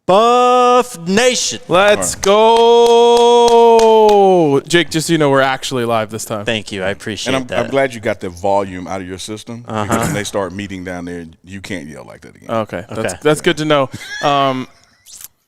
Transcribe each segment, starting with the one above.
Buff Nation. Let's go. Jake, just so you know, we're actually live this time. Thank you. I appreciate that. I'm glad you got the volume out of your system because when they start meeting down there, you can't yell like that again. Okay. That's good to know.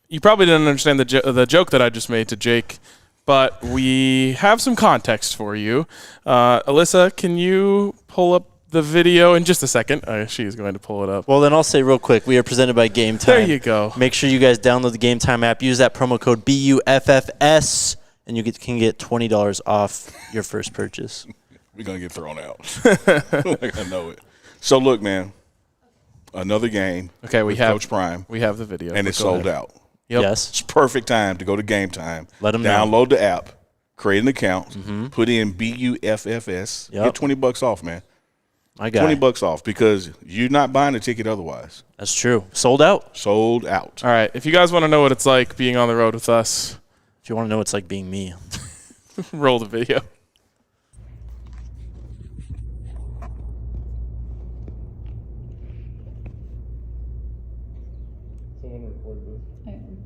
You probably didn't understand the joke that I just made to Jake, but we have some context for you. Alyssa, can you pull up the video in just a second? She's going to pull it up. Well, then I'll say real quick, we are presented by Game Time. There you go. Make sure you guys download the Game Time app. Use that promo code BUFFS, and you can get $20 off your first purchase. We're going to get thrown out. Like I know it. So, look, man, another game with Coach Prime. We have the video. And it's sold out. Yep. Yes. It's perfect time to go to Game Time. Let them download the app, create an account, put in BUFFS, get $20 off, man. My guy. $20 off because you're not buying a ticket otherwise. That's true. Sold out. Sold out. All right. If you guys want to know what it's like being on the road with us, if you want to know what it's like being me, roll the video. Someone record this. I am.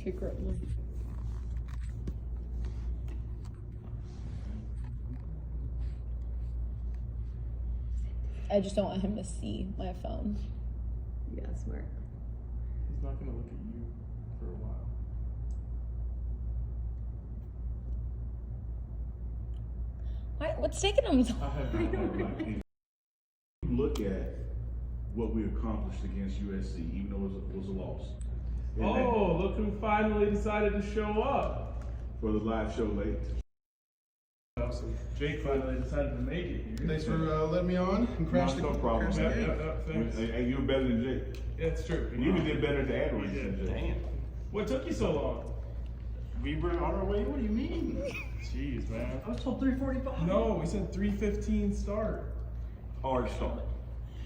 Secretly. I just don't want him to see my phone. Yeah, smart. He's not going to look at you for a while. What's taking him so long? Look at what we accomplished against USC, even though it was a loss. Oh, look who finally decided to show up. For the live show late. So Jake finally decided to make it here. Thanks for letting me on and crash the No problem, crash the man. game. Hey, you were better than Jake. Yeah, it's true. You even did better at the ad reads than Jake. Damn. What took you so long? We were on our way. What do you mean? Jeez, man. I was told 3:45. No, we said 3:15 start. Hard start.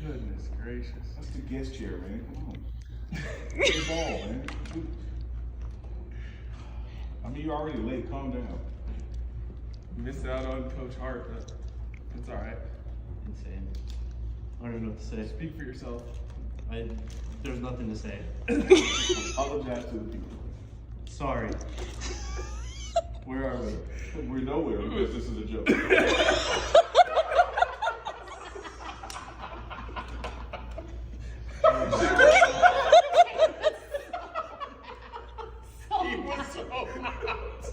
Goodness gracious. That's the guest chair, man. Come on. Play the ball, man. I mean, you're already late. Calm down. You missed out on Coach Hart, but it's all right. Insane. I don't even know what to say. Speak for yourself. There's nothing to say. Apologize to the people. Sorry. Where are we? We're nowhere because this is a joke.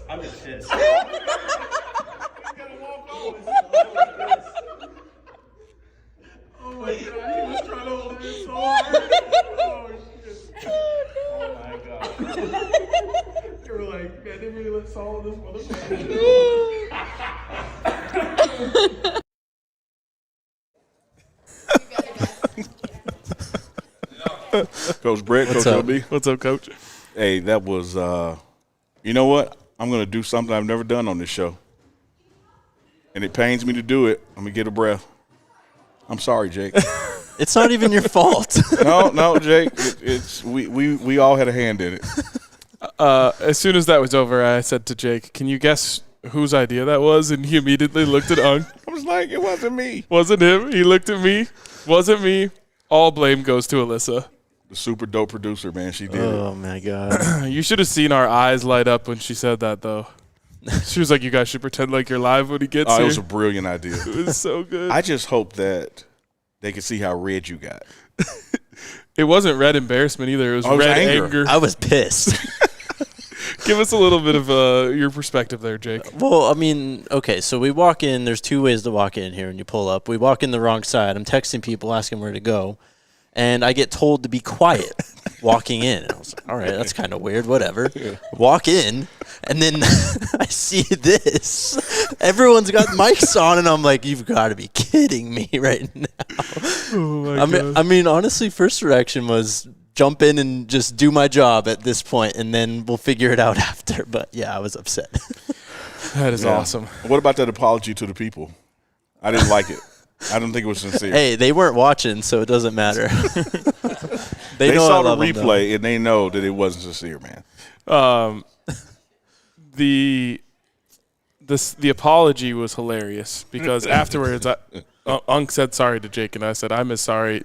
I'm just pissed. Oh my god, he was trying to hold it so hard. Oh shit. Oh my god. They were like, man, they really let Saul this motherfucker. Coach Brett, What's Coach up? LB. What's up, Coach? Hey, that was, you know what? I'm going to do something I've never done on this show. And it pains me to do it. I'm going to get a breath. I'm sorry, Jake. it's not even your fault. No, Jake. We all had a hand in it. As soon as that was over, I said to Jake, can you guess whose idea that was? And he immediately looked at Ung. I was like, it wasn't me. Wasn't him. He looked at me. Wasn't me. All blame goes to Alyssa. The super dope producer, man. She did Oh, my God. You should have seen our eyes light up when she said that, though. She was like, you guys should pretend like you're live when he gets here. It was a brilliant idea. It was so good. I just hope that they could see how red you got. It wasn't red embarrassment either. It was red anger. I was pissed. Give us a little bit of your perspective there, Jake. Well, I mean, okay, so we walk in. There's two ways to walk in here when you pull up. We walk in the wrong side. I'm texting people, asking where to go. And I get told to be quiet walking in. And I was like, all right, that's kind of weird, whatever. Yeah. Walk in, and then I see this. Everyone's got mics on, and I'm like, you've got to be kidding me right now. Oh my God. I mean, honestly, first reaction was jump in and just do my job at this point, and then we'll figure it out after. But, yeah, I was upset. That is awesome. What about that apology to the people? I didn't like it. I don't think it was sincere. Hey, they weren't watching, so it doesn't matter. they know saw I love the them, replay, and they know that it wasn't sincere, man. The apology was hilarious because afterwards, Unk said sorry to Jake, and I said I'm as sorry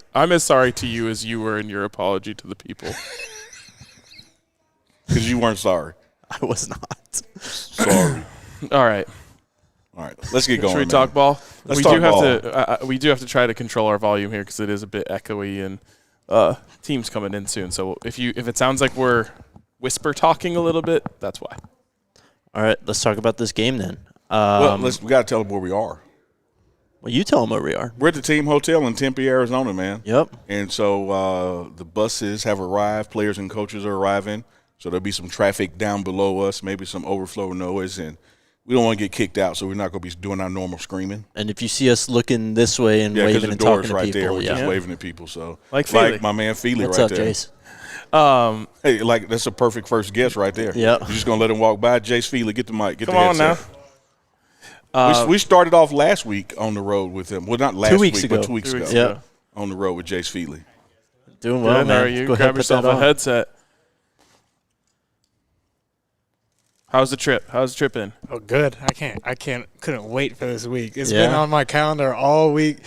to you as you were in your apology to the people. because you weren't sorry. I was not. Sorry. All right. All right, let's get going. Should we man. talk ball? Let's we talk do have ball. to. We do have to try to control our volume here because it is a bit echoey and teams coming in soon. So if it sounds like we're whisper talking a little bit, that's why. All right, let's talk about this game then. Well, we got to tell them where we are. Well, you tell them where we are. We're at the team hotel in Tempe, Arizona, man. Yep. And so the buses have arrived. Players and coaches are arriving. So there'll be some traffic down below us, maybe some overflow noise, and we don't want to get kicked out, so we're not going to be doing our normal screaming. And if you see us looking this way and Yeah, because waving the and door's talking right to there. people, We're yeah. just waving at people. So Like Feeley. like my man Feeley What's right up, there. Jace? Hey, like that's a perfect first guess right there. Yeah. You're just going to let him walk by. Jace Feeley, get the mic. Get Come the on now. headset. We started off last week on the road with him. Well, not last 2 weeks ago. but 2 weeks ago. Yeah. On the road with Jace Feeley. Doing well, Good, man. how are you? Go ahead, Grab put yourself that a on. headset. How's the trip? How's the trip been? Oh, good. Couldn't wait for this week. It's Yeah. been on my calendar all week.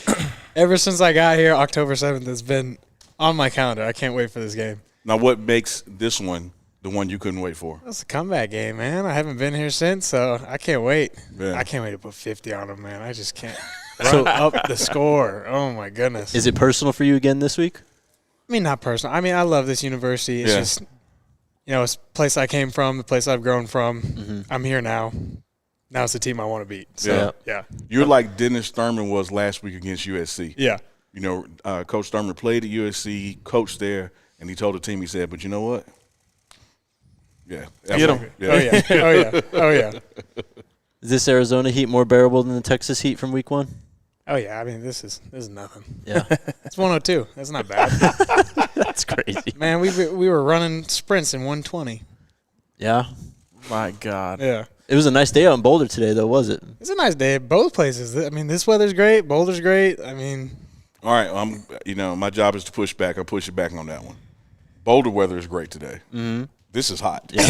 Ever since I got here, October 7th, it's been on my calendar. I can't wait for this game. Now, what makes this one the one you couldn't wait for? It's a comeback game, man. I haven't been here since, so I can't wait. Yeah. I can't wait to put 50 on them, man. I just can't run up the score. Oh, my goodness. Is it personal for you again this week? I mean, not personal. I mean, I love this university. It's Yeah. just, it's the place I came from, the place I've grown from. I'm here now. Now it's the team I want to beat. So, yeah. You're like Dennis Thurman was last week against USC. Yeah. You know, Coach Thurman played at USC, coached there, and he told the team, he said, but you know what? Yeah. Get 'em. Yeah. Oh, yeah. Oh, yeah. Oh, yeah. Is this Arizona heat more bearable than the Texas heat from week 1? Oh, yeah. I mean, this is nothing. Yeah. It's 102. That's not bad. That's crazy. Man, we were running sprints in 120. Yeah. My God. Yeah. It was a nice day out in Boulder today, though, was it? It's a nice day at both places. I mean, this weather's great. Boulder's great. I mean, All right, my job is to push back. I'll push it back on that one. Boulder weather is great today. Mm-hmm. This is hot. Yeah.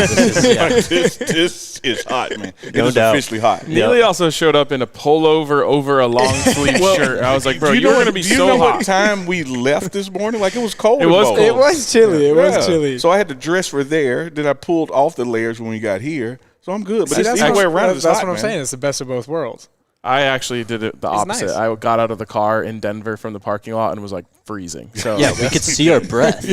This is hot, man. It No is doubt. officially hot. Neely also showed up in a pullover over a long sleeve shirt. I was like, bro, Do you're know going to be do you so know hot. what time we left this morning? Like, it was cold. It in was Boulder. cold. it was chilly. It was Yeah. chilly. So I had to dress for there. Then I pulled off the layers when we got here. So I'm good. But See, it's that's either way what, around. that's It's hot, what I'm man. saying. It's the best of both worlds. I actually did it the opposite. nice. I got out of the car in Denver from the parking lot and was like freezing. So Yeah, we could see our breath.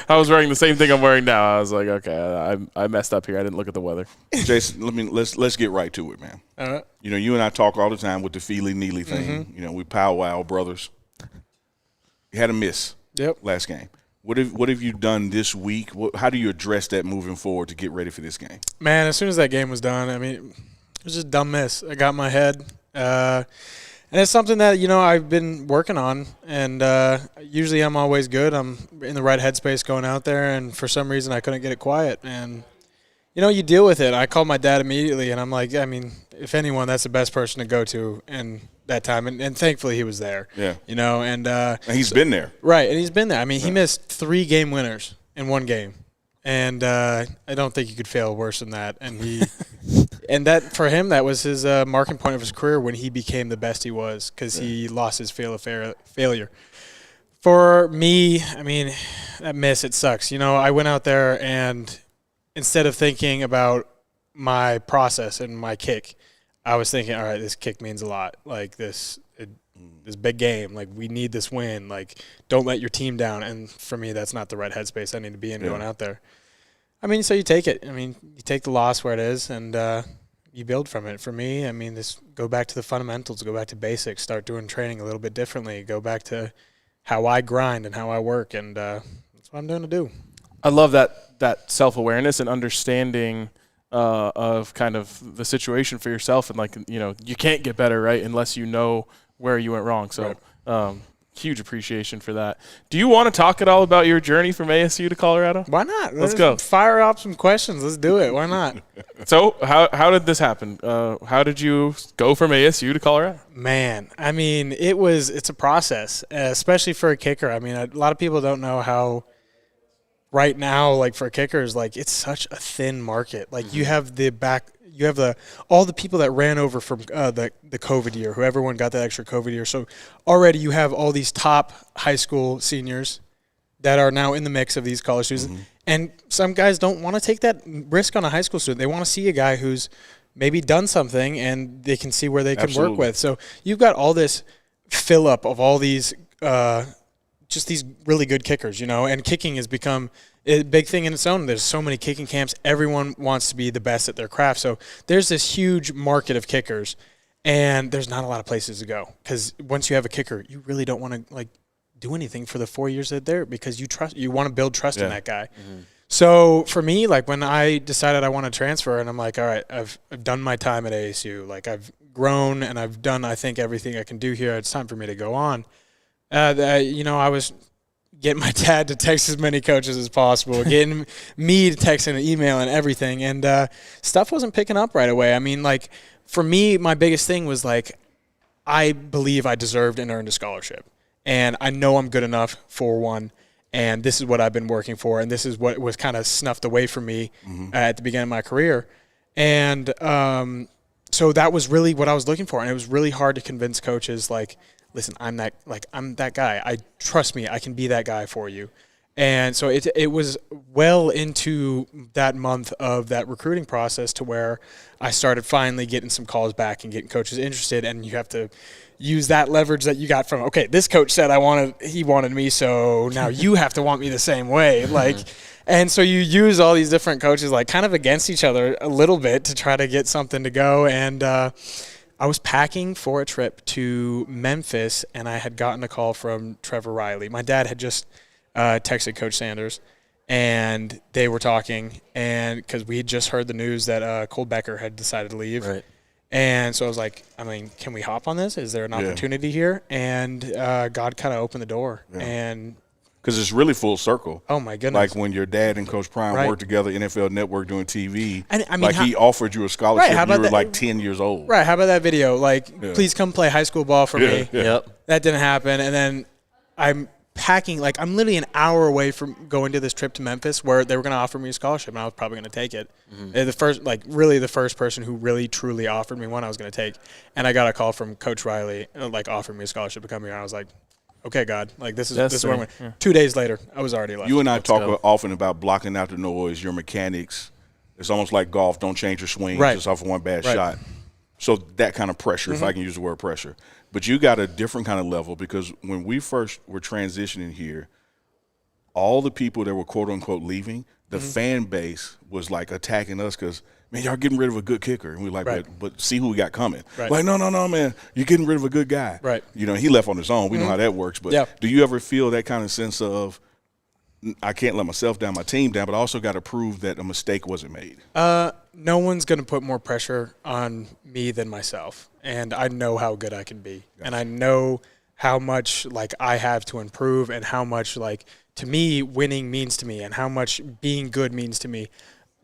I was wearing the same thing I'm wearing now. I was like, okay, I messed up here. I didn't look at the weather. Jason, let's get right to it, man. You know, you and I talk all the time with the Feely Neely thing. Mm-hmm. You know, we powwow brothers. You had a miss. Yep. Last game. What have you done this week? How do you address that moving forward to get ready for this game? Man, as soon as that game was done, I mean, it was just a dumb miss. I got in my head. And it's something that, I've been working on. And usually I'm always good. I'm in the right headspace going out there. And for some reason I couldn't get it quiet. And, you deal with it. I called my dad immediately. And I'm like, I mean, if anyone, that's the best person to go to in that time. And thankfully he was there. Yeah. And he's been there. right. And he's been there. I mean, he missed 3 game winners in one game. And I don't think you could fail worse than that. And he and that for him, that was his marking point of his career when he became the best he was because he lost his failure. For me, I mean, that miss, it sucks. I went out there and instead of thinking about my process and my kick, I was thinking, all right, this kick means a lot. Like this big game. Like, we need this win. Like, don't let your team down. And for me, that's not the right headspace I need to be in going out there. I mean, so you take it. I mean, you take the loss where it is, and you build from it. For me, I mean, go back to the fundamentals, go back to basics, start doing training a little bit differently, go back to how I grind and how I work, and that's what I'm doing to do. I love that self-awareness and understanding of kind of the situation for yourself. And, like, you can't get better, right, unless you know where you went wrong. So huge appreciation for that. Do you want to talk at all about your journey from ASU to Colorado? Why not? Let's go. Fire up some questions. Let's do it. Why not? So how did this happen? How did you go from ASU to Colorado? Man, I mean, it's a process, especially for a kicker. I mean, a lot of people don't know how right now, like, for kickers, like, it's such a thin market. Like, you have all the people that ran over from the COVID year, who everyone got that extra COVID year. So already you have all these top high school seniors that are now in the mix of these college students. And some guys don't want to take that risk on a high school student. They want to see a guy who's maybe done something and they can see where they can work with. So you've got all this fill up of all these just these really good kickers, and kicking has become a big thing in its own. There's so many kicking camps. Everyone wants to be the best at their craft. So there's this huge market of kickers, and there's not a lot of places to go because once you have a kicker, you really don't want to do anything for the 4 years that they're there because you want to build trust in that guy. Mm-hmm. So for me, when I decided I want to transfer, and I'm like, all right, I've done my time at ASU. I've grown and I've done, I think, everything I can do here. It's time for me to go on. I was getting my dad to text as many coaches as possible, getting me to text and email and everything, and stuff wasn't picking up right away. I mean, for me, my biggest thing was I believe I deserved and earned a scholarship, and I know I'm good enough for one. And this is what I've been working for, and this is what was kind of snuffed away from me at the beginning of my career. And so that was really what I was looking for, and it was really hard to convince coaches, listen, I'm that guy. Trust me, I can be that guy for you. And so it was well into that month of that recruiting process to where I started finally getting some calls back and getting coaches interested, and you have to use that leverage that you got from, okay, this coach said he wanted me, so now you have to want me the same way. And so you use all these different coaches kind of against each other a little bit to try to get something to go. And I was packing for a trip to Memphis, and I had gotten a call from Trevor Riley. My dad had just texted Coach Sanders, and they were talking, and because we had just heard the news that Cole Becker had decided to leave. Right. And so I was like, can we hop on this? Is there an opportunity here? And God kind of opened the door. Yeah. And because it's really full circle. Oh, my goodness. When your dad and Coach Prime worked together, NFL Network doing TV, and, he offered you a scholarship when you were 10 years old. Right. How about that video? Please come play high school ball for me. Yeah. Yep. That didn't happen. And then I'm packing, I'm literally an hour away from going to this trip to Memphis where they were going to offer me a scholarship, and I was probably going to take it. Mm-hmm. The first person who really truly offered me one, I was going to take. And I got a call from Coach Riley, offering me a scholarship to come here. And I was like, okay, God, this is where I'm going. Yeah. 2 days later, I was already left. You and I talk often about blocking out the noise, your mechanics. It's almost like golf. Don't change your swing just off of one bad shot. So that kind of pressure, if I can use the word pressure. But you got a different kind of level because when we first were transitioning here, all the people that were quote-unquote leaving, the fan base was attacking us because, man, y'all getting rid of a good kicker. And we're like, but see who we got coming. Right. No, man, you're getting rid of a good guy. Right. He left on his own. We know how that works. But do you ever feel that kind of sense of, I can't let myself down, my team down, but I also got to prove that a mistake wasn't made? No one's going to put more pressure on me than myself. And I know how good I can be. Gotcha. And I know how much, I have to improve and how much, to me, winning means to me and how much being good means to me.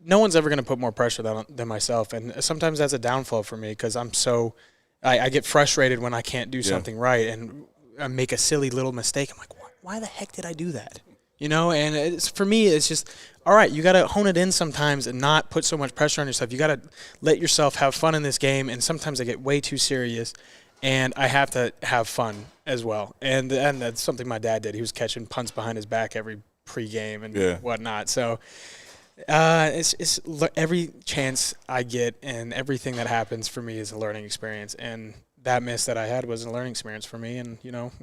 No one's ever going to put more pressure than myself. And sometimes that's a downfall for me because I get frustrated when I can't do something right and I make a silly little mistake. I'm like, why the heck did I do that? And for me, it's just, all right, you got to hone it in sometimes and not put so much pressure on yourself. You got to let yourself have fun in this game, and sometimes I get way too serious, and I have to have fun as well. And that's something my dad did. He was catching punts behind his back every pregame and whatnot. So it's every chance I get and everything that happens for me is a learning experience, and that miss that I had was a learning experience for me. And,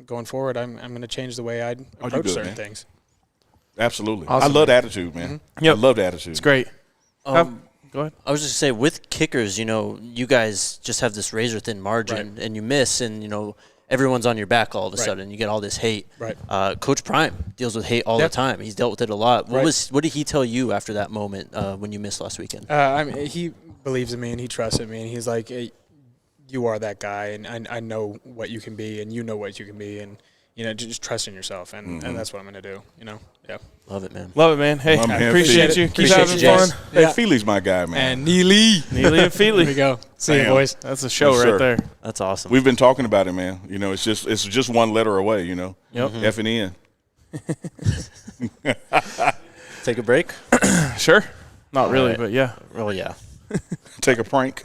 going forward, I'm going to change the way I approach certain things. Absolutely. Awesome. I love the attitude, man. Yep. I love the attitude. It's great. Go ahead. I was just going to say, with kickers, you guys just have this razor-thin margin, and you miss, and, everyone's on your back all of a sudden. You get all this hate. Right. Coach Prime deals with hate all the time. He's dealt with it a lot. What did he tell you after that moment when you missed last weekend? He believes in me, and he trusts in me, and he's like, hey, you are that guy, and I know what you can be, and you know what you can be, and just trust in yourself, and that's what I'm going to do, Yeah. Love it, man. Love it, man. Hey, I appreciate you. Keep having fun. Hey, Feeley's my guy, man. And Neely and Feeley. There we go. See you, boys. That's a show right there. That's awesome. We've been talking about it, man. It's just one letter away, Yep. F and N. Take a break? Sure. Not really, but yeah. Well, yeah. Take a prank.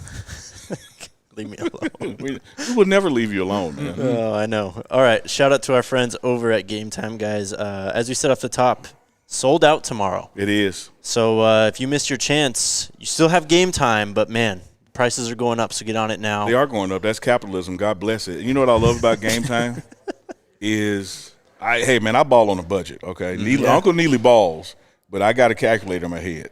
Leave me alone. we will never leave you alone, man. Oh, I know. All right. Shout out to our friends over at Game Time, guys. As we said off the top, Sold out tomorrow. It is. So if you missed your chance, you still have game time, but, man, prices are going up, so get on it now. They are going up. That's capitalism. God bless it. You know what I love about game time is, I ball on a budget, okay? Uncle Neely balls, but I got a calculator in my head.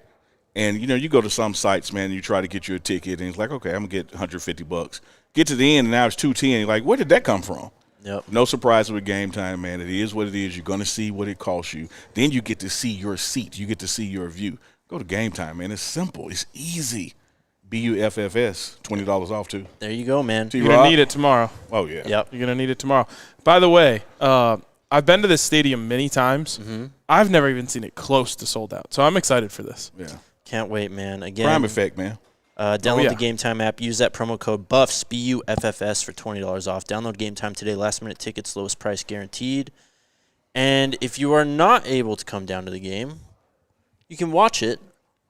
And, you go to some sites, man, and you try to get you a ticket, and it's like, okay, I'm going to get $150. Get to the end, and now it's $210. You're like, where did that come from? Yep. No surprise with game time, man. It is what it is. You're going to see what it costs you. Then you get to see your seat. You get to see your view. Go to game time, man. It's simple. It's easy. BUFFS, $20 off, too. There you go, man. You're going to need it tomorrow. Oh, yeah. Yep. You're going to need it tomorrow. By the way, I've been to this stadium many times. Mm-hmm. I've never even seen it close to sold out. So I'm excited for this. Yeah. Can't wait, man. Again, Prime effect, man. Download the Game Time app. Use that promo code BUFFS, BUFFS, for $20 off. Download Game Time today. Last-minute tickets, lowest price guaranteed. And if you are not able to come down to the game, you can watch it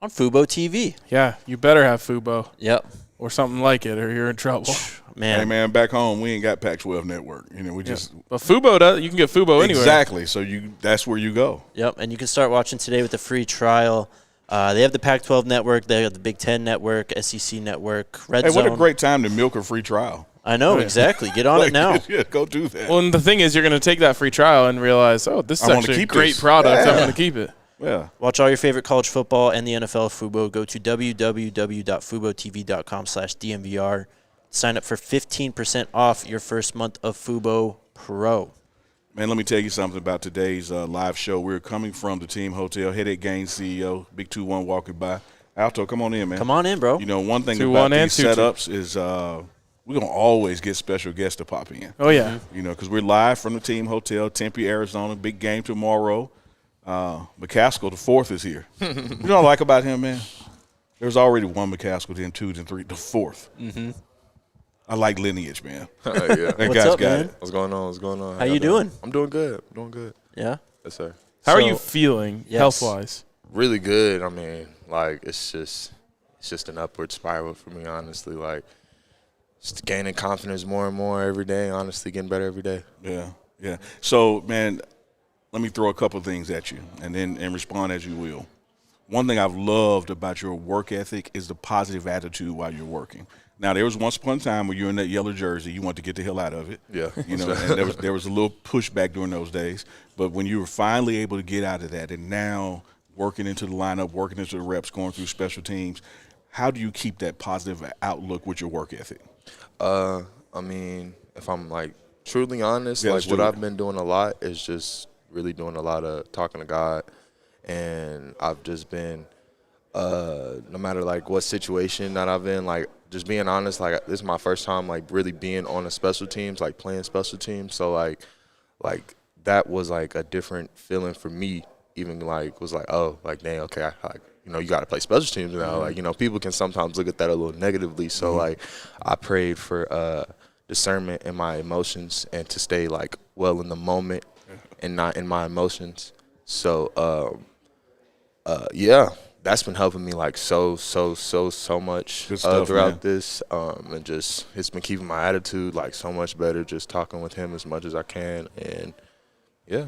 on Fubo TV. Yeah, you better have Fubo. Yep. Or something like it, or you're in trouble. Man. Hey, man, back home, we ain't got Pac-12 network. We just – But Fubo does. You can get Fubo anywhere. Exactly. So that's where you go. Yep, and you can start watching today with a free trial. They have the Pac-12 network. They have the Big Ten network, SEC network, Red Zone. Hey, what a great time to milk a free trial. I know, exactly. Get on it now. Yeah, go do that. Well, and the thing is, you're going to take that free trial and realize, this is actually a great product. Yeah. I'm going to keep it. Yeah. Watch all your favorite college football and the NFL Fubo. Go to www.fubotv.com/DNVR. Sign up for 15% off your first month of Fubo Pro. Man, let me tell you something about today's live show. We're coming from the Team Hotel. Headache Gain CEO, Big 2-1 walking by. Alto, come on in, man. Come on in, bro. One thing 2-1 about and these 2-2. setups is we're going to always get special guests to pop in. Oh, yeah. Because we're live from the Team Hotel, Tempe, Arizona. Big game tomorrow. McCascal, the fourth, is here. You know what I like about him, man? There's already one McCascal, then two, then three, the fourth. Mm-hmm. I like lineage, man. Yeah. That What's guy's up, got man? it. What's going on? What's going on? How you doing? I'm doing good. I'm doing good. Yeah? Yes, sir. How are So- you feeling health-wise? Really good. I mean, it's just an upward spiral for me, honestly. Just gaining confidence more and more every day, honestly, getting better every day. Yeah, yeah. So, man, let me throw a couple things at you and respond as you will. One thing I've loved about your work ethic is the positive attitude while you're working. Now, there was once upon a time where you're in that yellow jersey, you want to get the hell out of it. Yeah. And there was a little pushback during those days. But when you were finally able to get out of that and now working into the lineup, working into the reps, going through special teams, how do you keep that positive outlook with your work ethic? I mean, if I'm, truly honest, what I've been doing a lot is just really doing a lot of talking to God. And I've just been, no matter, what situation that I've in, just being honest, this is my first time, really being on a special teams, playing special teams. So, that was, a different feeling for me, even, was oh, dang, okay, you got to play special teams now. Mm-hmm. People can sometimes look at that a little negatively. So, I prayed for discernment in my emotions and to stay, well in the moment and not in my emotions. So, yeah, that's been helping me so much throughout this, and just it's been keeping my attitude so much better. Just talking with him as much as I can, and yeah,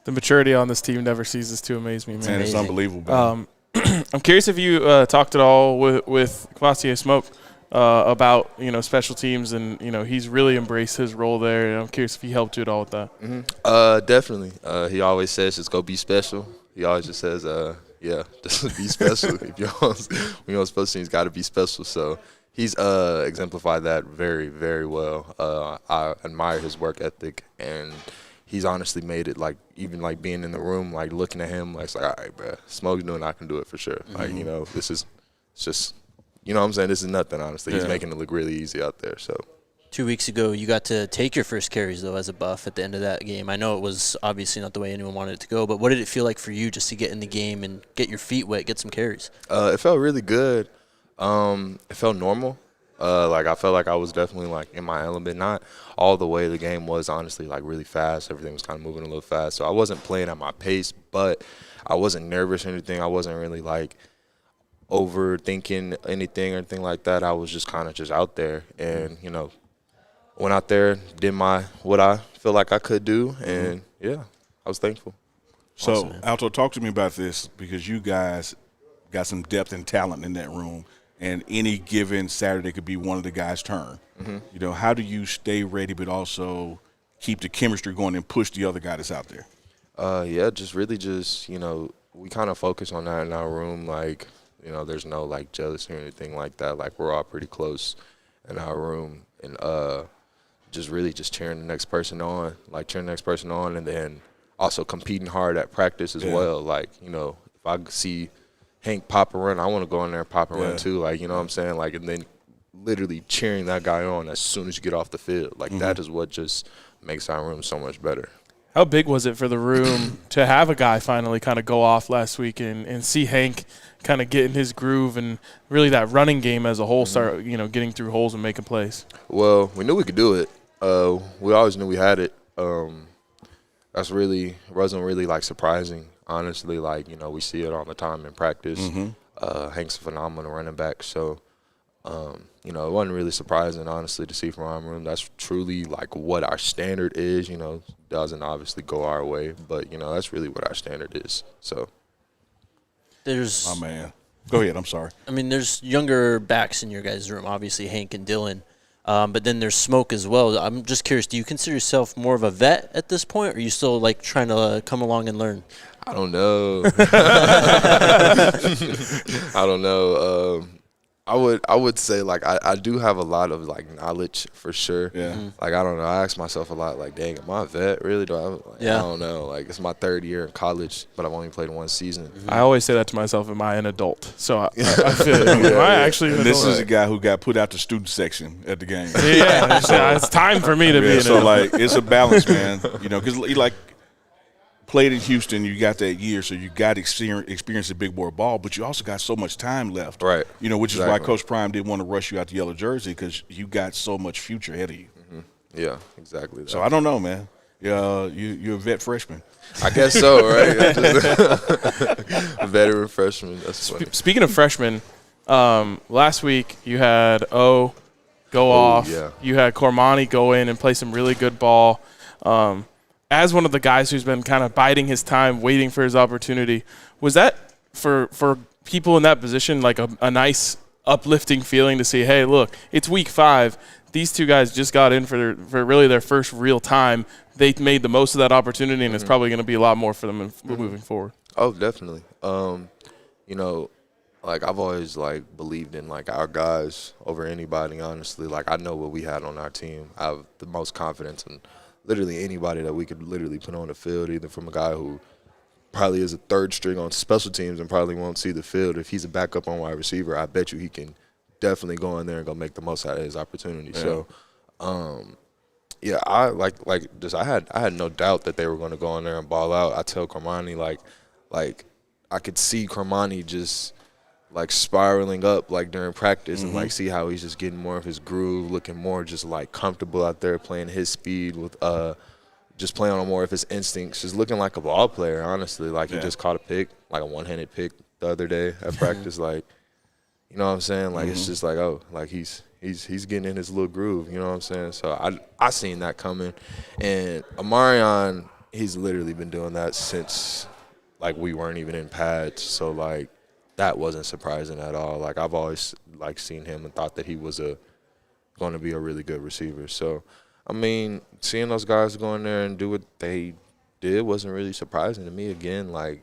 The maturity on this team never ceases to amaze me, man. Man, it's unbelievable. I'm curious if you talked at all with Kvasir Smoke about special teams, and he's really embraced his role there. And I'm curious if he helped you at all with that. Mm-hmm. Definitely. He always says just go be special. He always just says, just be special. If you're on special teams, got to be special. So he's exemplified that very, very well. I admire his work ethic, and he's honestly made it even being in the room, looking at him, it's all right, bro. Smoke's doing, I can do it for sure. Mm-hmm. This is just, what I'm saying? This is nothing, honestly. He's making it look really easy out there. So 2 weeks ago, you got to take your first carries, though, as a Buff at the end of that game. I know it was obviously not the way anyone wanted it to go, but what did it feel like for you just to get in the game and get your feet wet, get some carries? It felt really good. It felt normal. I felt like I was definitely in my element. Not all the way the game was, honestly, really fast. Everything was kind of moving a little fast. So I wasn't playing at my pace, but I wasn't nervous or anything. I wasn't really overthinking anything or anything like that. I was just kind of just out there and, went out there, did what I feel like I could do, and, yeah, I was thankful. So, Awesome, Alto, talk to me about this because you guys got some depth and talent in that room, and any given Saturday could be one of the guys' turn. You know, how do you stay ready but also keep the chemistry going and push the other guy that's out there? Yeah, just really just, you know, we kind of focus on that in our room. Like, you know, there's no, like, jealousy or anything like that. Like, we're all pretty close in our room. And just really just cheering the next person on. Like, cheering the next person on and then also competing hard at practice as well. Like, you know, if I see Hank pop a run, I want to go in there and pop a run too. Like, you know what I'm saying? Like, and then literally cheering that guy on as soon as you get off the field. Like, that is what just makes our room so much better. How big was it for the room to have a guy finally kind of go off last week and see Hank kind of get in his groove and really that running game as a whole start, you know, getting through holes and making plays? Well, we knew we could do it. We always knew we had it. That's really wasn't really like surprising, honestly. Like, you know, we see it all the time in practice. Hank's a phenomenal running back, so you know, it wasn't really surprising, honestly, to see from our room. That's truly like what our standard is. You know, doesn't obviously go our way, but you know, that's really what our standard is. So There's, My man. Go ahead. I'm sorry. I mean, there's younger backs in your guys' room, obviously Hank and Dylan. But then there's Smoke as well. I'm just curious, do you consider yourself more of a vet at this point, or are you still, like, trying to come along and learn? I don't know. I don't know. I would say, like, I do have a lot of, like, knowledge for sure. Yeah. Like, I don't know. I ask myself a lot, like, dang, am I a vet? Really? I don't know. Like, it's my 3rd year in college, but I've only played 1 season. I always say that to myself, am I an adult? So I feel it. Am I actually an adult? This is a guy who got put out the student section at the game. It's time for me to be an so, adult. like, it's a balance, man. You know, because, like, played in Houston, you got that year, so you got experience the big boy ball, but you also got so much time left. Right. You know, which is Exactly. why Coach Prime didn't want to rush you out the yellow jersey because you got so much future ahead of you. Yeah, exactly. That. So I don't know, man. You're a vet freshman. I guess so, right? A veteran freshman. That's funny. Speaking of freshmen, last week you had go off. Yeah. You had Cormani go in and play some really good ball. As one of the guys who's been kind of biding his time, waiting for his opportunity, was that for people in that position like a nice uplifting feeling to see, hey, look, it's week 5. These two guys just got in for really their first real time. They made the most of that opportunity, and it's probably going to be a lot more for them moving forward. Oh, definitely. You know, like I've always like believed in like our guys over anybody, honestly. Like I know what we had on our team. I have the most confidence in literally anybody that we could literally put on the field, either from a guy who probably is a 3rd string on special teams and probably won't see the field. If he's a backup on wide receiver, I bet you he can definitely go in there and go make the most out of his opportunity. Yeah. So, yeah, I had no doubt that they were going to go in there and ball out. I tell Cormani like I could see Cormani just like spiraling up like during practice and like see how he's just getting more of his groove, looking more just like comfortable out there playing his speed with just playing on more of his instincts, just looking like a ball player, honestly. Like he just caught a pick, like a one-handed pick the other day at practice. Like, you know what I'm saying? Like it's just like, oh, like he's getting in his little groove, you know what I'm saying? So I seen that coming. And Amarion, he's literally been doing that since like we weren't even in pads. So like that wasn't surprising at all. Like I've always like seen him and thought that he was going to be a really good receiver. So I mean, seeing those guys go in there and do what they did wasn't really surprising to me. Again, like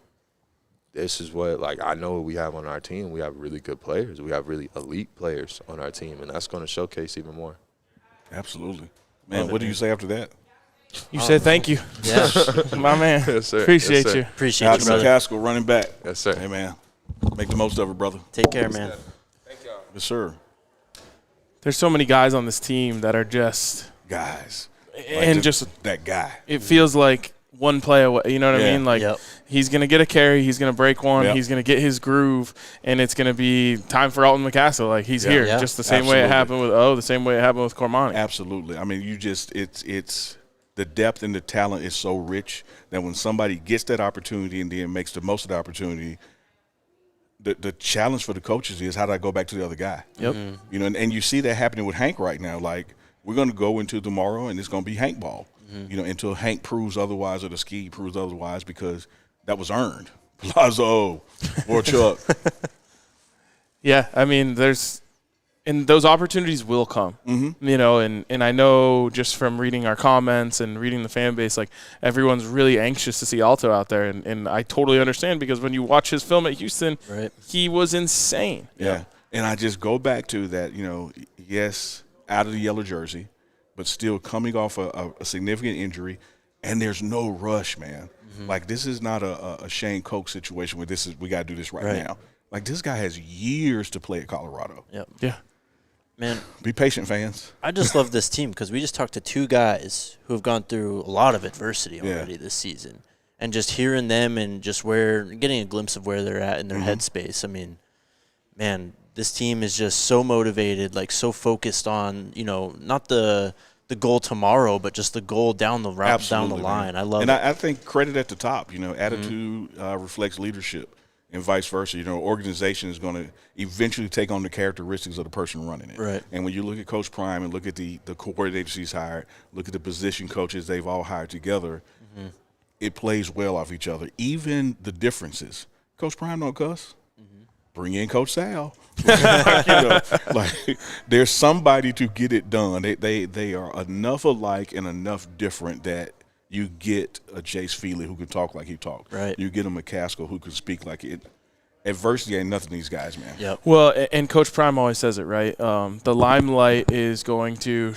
this is what like I know what we have on our team. We have really good players. We have really elite players on our team, and that's going to showcase even more. Absolutely, man. What do you say after that? You said thank you. Yeah. My man. Yes, sir. Appreciate Yes, sir. you. Appreciate you, Alton brother. McCascal, running back. Yes, sir. Hey, man. Make the most of it, brother. Take care, man. Thank y'all. Yes, sir. There's so many guys on this team that are just Guys. and just that guy. it feels like one play away. You know what I mean? Like he's gonna get a carry, he's gonna break one, he's gonna get his groove, and it's gonna be time for Alton McCascal. Like he's here, just the same way it happened with the same way it happened with Cormani. Absolutely. I mean, it's the depth and the talent is so rich that when somebody gets that opportunity and then makes the most of the opportunity, the challenge for the coaches is how do I go back to the other guy? Yep. You know, and you see that happening with Hank right now. Like we're going to go into tomorrow and it's going to be Hank ball. You know, until Hank proves otherwise or the ski proves otherwise, because that was earned. Palazzo or Chuck. Yeah, I mean, and those opportunities will come, you know, and I know just from reading our comments and reading the fan base, like everyone's really anxious to see Alto out there, and I totally understand because when you watch his film at Houston, he was insane. Yeah, and I just go back to that, you know, yes, out of the yellow jersey, but still coming off a significant injury, and there's no rush, man. Like this is not a Shane Koch situation where we got to do this right now. Like this guy has years to play at Colorado. Yeah. Man, be patient, fans. I just love this team because we just talked to two guys who have gone through a lot of adversity already this season. And just hearing them and just getting a glimpse of where they're at in their headspace. I mean, man, this team is just so motivated, like so focused on, you know, not the goal tomorrow, but just the goal down the route, down the line. I love it. And I think credit at the top, you know, attitude reflects leadership. And vice versa, you know, organization is going to eventually take on the characteristics of the person running it. Right. And when you look at Coach Prime and look at the coordinators he's hired, look at the position coaches they've all hired together, it plays well off each other. Even the differences. Coach Prime don't cuss. Bring in Coach Sal. You know, like there's somebody to get it done. They are enough alike and enough different that you get a Jace Feeley who can talk like he talked. Right. You get a McCascal who can speak like it. Adversity ain't nothing to these guys, man. Yep. Well, and Coach Prime always says it, right? The limelight is going to,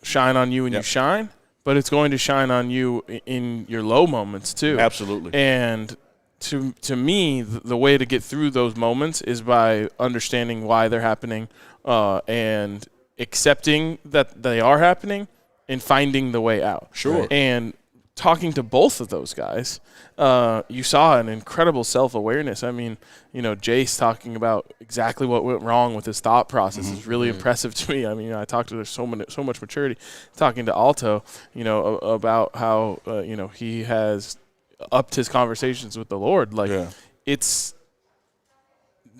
shine on you when you shine, but it's going to shine on you in your low moments too. Absolutely. And to me, the way to get through those moments is by understanding why they're happening and accepting that they are happening and finding the way out. Sure. And talking to both of those guys, you saw an incredible self-awareness. I mean, you know, Jace talking about exactly what went wrong with his thought process is really impressive to me. I mean, I talked to there's so much maturity. Talking to Alto, you know, about how he has upped his conversations with the Lord. Like it's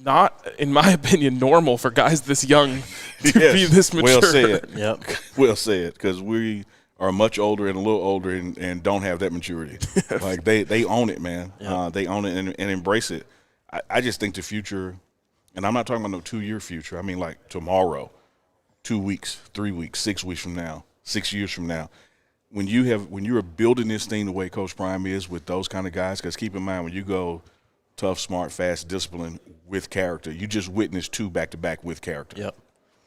not, in my opinion, normal for guys this young to be this mature. Well said. Yep. Well said, because we are much older and a little older and don't have that maturity. Like they own it, man. Yep. They own it and embrace it. I just think the future, and I'm not talking about no 2-year future. I mean like tomorrow, 2 weeks, 3 weeks, 6 weeks from now, 6 years from now. When you're building this thing the way Coach Prime is with those kind of guys, because keep in mind when you go tough, smart, fast, disciplined with character, you just witnessed 2 back-to-back with character. Yep.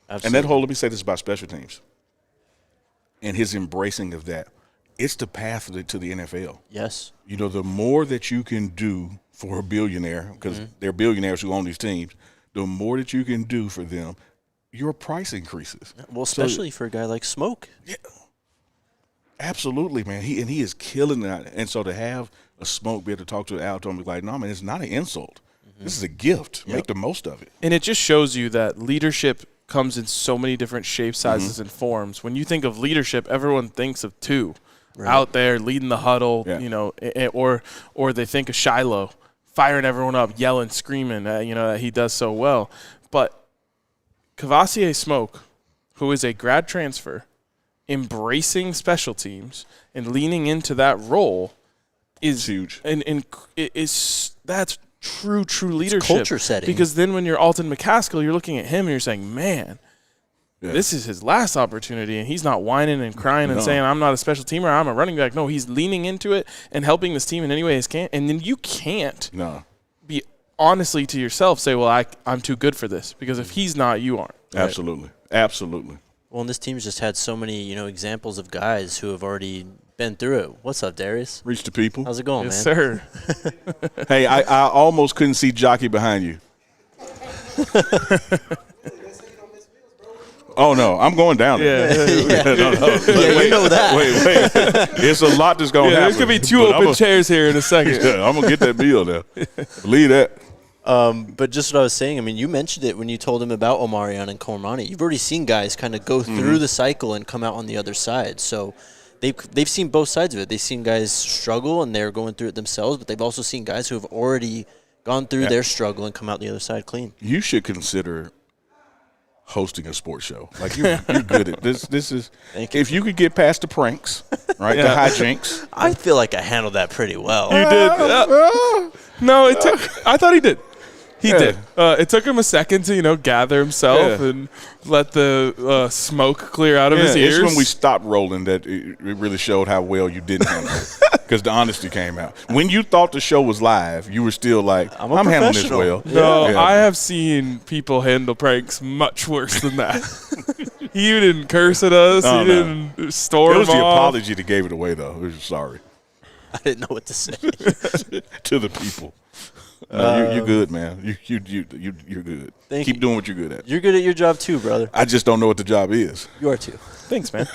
Absolutely. And that whole, let me say this about special teams and his embracing of that, it's the path to the NFL. Yes. You know, the more that you can do for a billionaire, because they're billionaires who own these teams, the more that you can do for them, your price increases. Well, especially for a guy like Smoke. Yeah. Absolutely, man. He is killing that. And so to have a Smoke be able to talk to Alto and be like, no, man, it's not an insult. This is a gift. Make the most of it. And it just shows you that leadership comes in so many different shapes, sizes, and forms. When you think of leadership, everyone thinks of 2 out there leading the huddle, you know, or they think of Shiloh firing everyone up, yelling, screaming, that he does so well. But Cavassier Smoke, who is a grad transfer, embracing special teams and leaning into that role is huge. And that's true leadership. It's culture setting. Because then when you're Alton McCascal, you're looking at him and you're saying, man, this is his last opportunity, and he's not whining and crying and saying, I'm not a special teamer, I'm a running back. No, he's leaning into it and helping this team in any way he can. And then you can't be honestly to yourself say, well, I'm too good for this. Because if he's not, you aren't. Absolutely. Absolutely. Well, and this team's just had so many, examples of guys who have already been through it. What's up, Darius? Reach the people. How's it going, Yes, man? sir. Hey, I almost couldn't see Jockey behind you. Oh, no, I'm going down there. You know that. Wait. It's a lot that's going to happen. There's going to be 2 open chairs here in a second. Yeah, I'm going to get that meal now. Believe that. But just what I was saying, I mean, you mentioned it when you told him about Omarion and Cormani. You've already seen guys kind of go through the cycle and come out on the other side. So they've seen both sides of it. They've seen guys struggle and they're going through it themselves, but they've also seen guys who have already gone through their struggle and come out the other side clean. You should consider hosting a sports show. Like you're good at this. This is if you could get past the pranks, right? The hijinks. I feel like I handled that pretty well. You did. No, it took. I thought he did. He did. It took him a second to gather himself and let the smoke clear out of his ears. It's when we stopped rolling that it really showed how well you didn't handle it, because the honesty came out. When you thought the show was live, you were still like, I'm handling this well. No, I have seen people handle pranks much worse than that. He didn't curse at us. He didn't storm off. It was the apology that gave it away, though. It was sorry. I didn't know what to say. To the people. No, you're good, man. You're good. Keep doing what you're good at. You're good at your job too, brother. I just don't know what the job is. You are too. Thanks, man.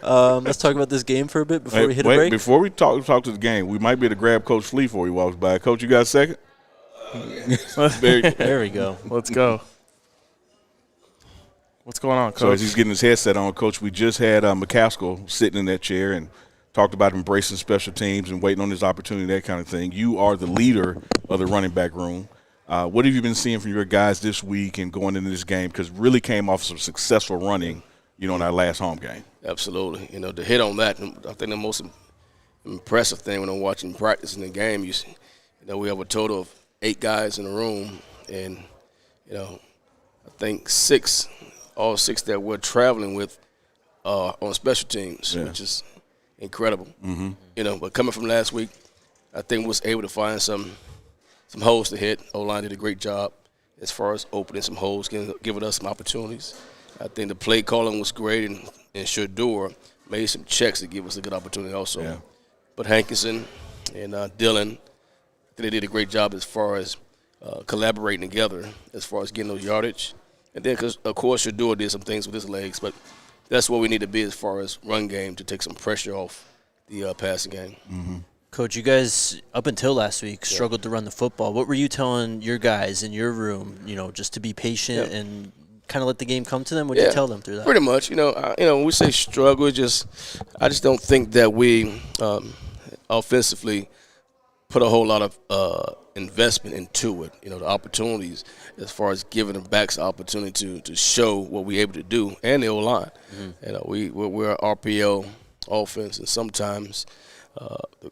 Let's talk about this game for a bit before we hit a break. Before we talk to the game, we might be able to grab Coach Flea before he walks by. Coach, you got a second? There we go. Let's go. What's going on, Coach? So as he's getting his headset on, Coach, we just had McCascal sitting in that chair and talked about embracing special teams and waiting on his opportunity, that kind of thing. You are the leader of the running back room. What have you been seeing from your guys this week and going into this game? Because really came off some successful running, in our last home game. Absolutely. To hit on that, I think the most impressive thing when I'm watching practice in the game, we have a total of 8 guys in the room, and, I think all six that we're traveling with on special teams, which is incredible. But coming from last week, I think we was able to find some holes to hit. O-line did a great job as far as opening some holes, giving us some opportunities. I think the play calling was great, and Shador made some checks to give us a good opportunity also. Yeah. But Hankinson and Dylan, I think they did a great job as far as collaborating together as far as getting those yardage. And then, of course, Shador did some things with his legs, but that's what we need to be as far as run game to take some pressure off the passing game. Coach, you guys, up until last week, struggled to run the football. What were you telling your guys in your room, just to be patient and kind of let the game come to them? What did you tell them through that? Pretty much. When we say struggle, I just don't think that we offensively put a whole lot of investment into it. The opportunities as far as giving the backs the opportunity to show what we're able to do, and the O-line. We're an RPO offense, and sometimes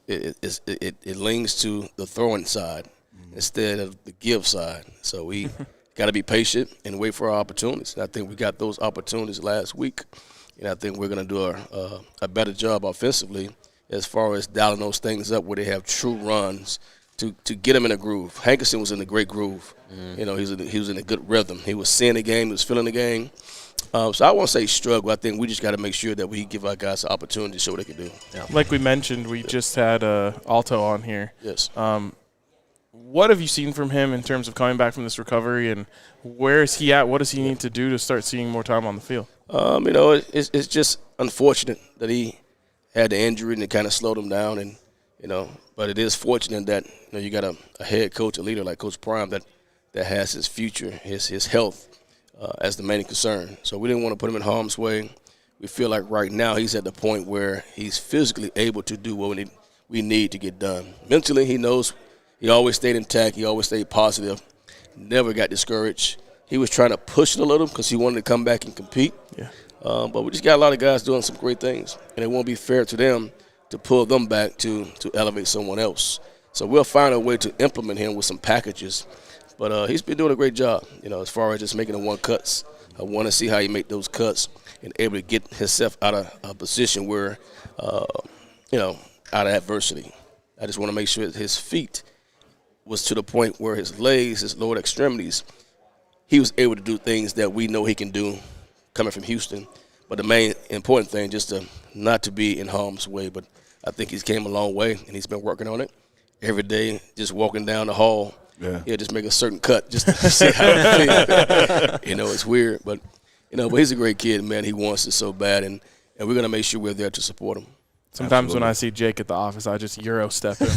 it leans to the throwing side instead of the give side. So we got to be patient and wait for our opportunities. And I think we got those opportunities last week, and I think we're going to do a better job offensively as far as dialing those things up where they have true runs to get them in a groove. Hankinson was in a great groove. He was in a good rhythm. He was seeing the game. He was feeling the game. So I won't say struggle. I think we just got to make sure that we give our guys the opportunity to show what they can do. Yeah. Like we mentioned, we just had Alto on here. Yes. What have you seen from him in terms of coming back from this recovery, and where is he at? What does he need to do to start seeing more time on the field? It's just unfortunate that he had the injury and it kind of slowed him down, and but it is fortunate that you got a head coach, a leader like Coach Prime that has his future, his health as the main concern. So we didn't want to put him in harm's way. We feel like right now he's at the point where he's physically able to do what we need to get done. Mentally, he knows he always stayed intact. He always stayed positive, never got discouraged. He was trying to push it a little because he wanted to come back and compete. Yeah. But we just got a lot of guys doing some great things, and it won't be fair to them to pull them back to elevate someone else. So we'll find a way to implement him with some packages. But he's been doing a great job, as far as just making the one cuts. I want to see how he make those cuts and able to get himself out of a position where, out of adversity. I just want to make sure that his feet was to the point where his legs, his lower extremities, he was able to do things that we know he can do coming from Houston. But the main important thing, just not to be in harm's way. But I think he's came a long way, and he's been working on it every day, just walking down the hall. Yeah. He'll just make a certain cut just to see how it feels. It's weird. But he's a great kid, man. He wants it so bad, and we're going to make sure we're there to support him. Sometimes when I see Jake at the office, I just Euro step him.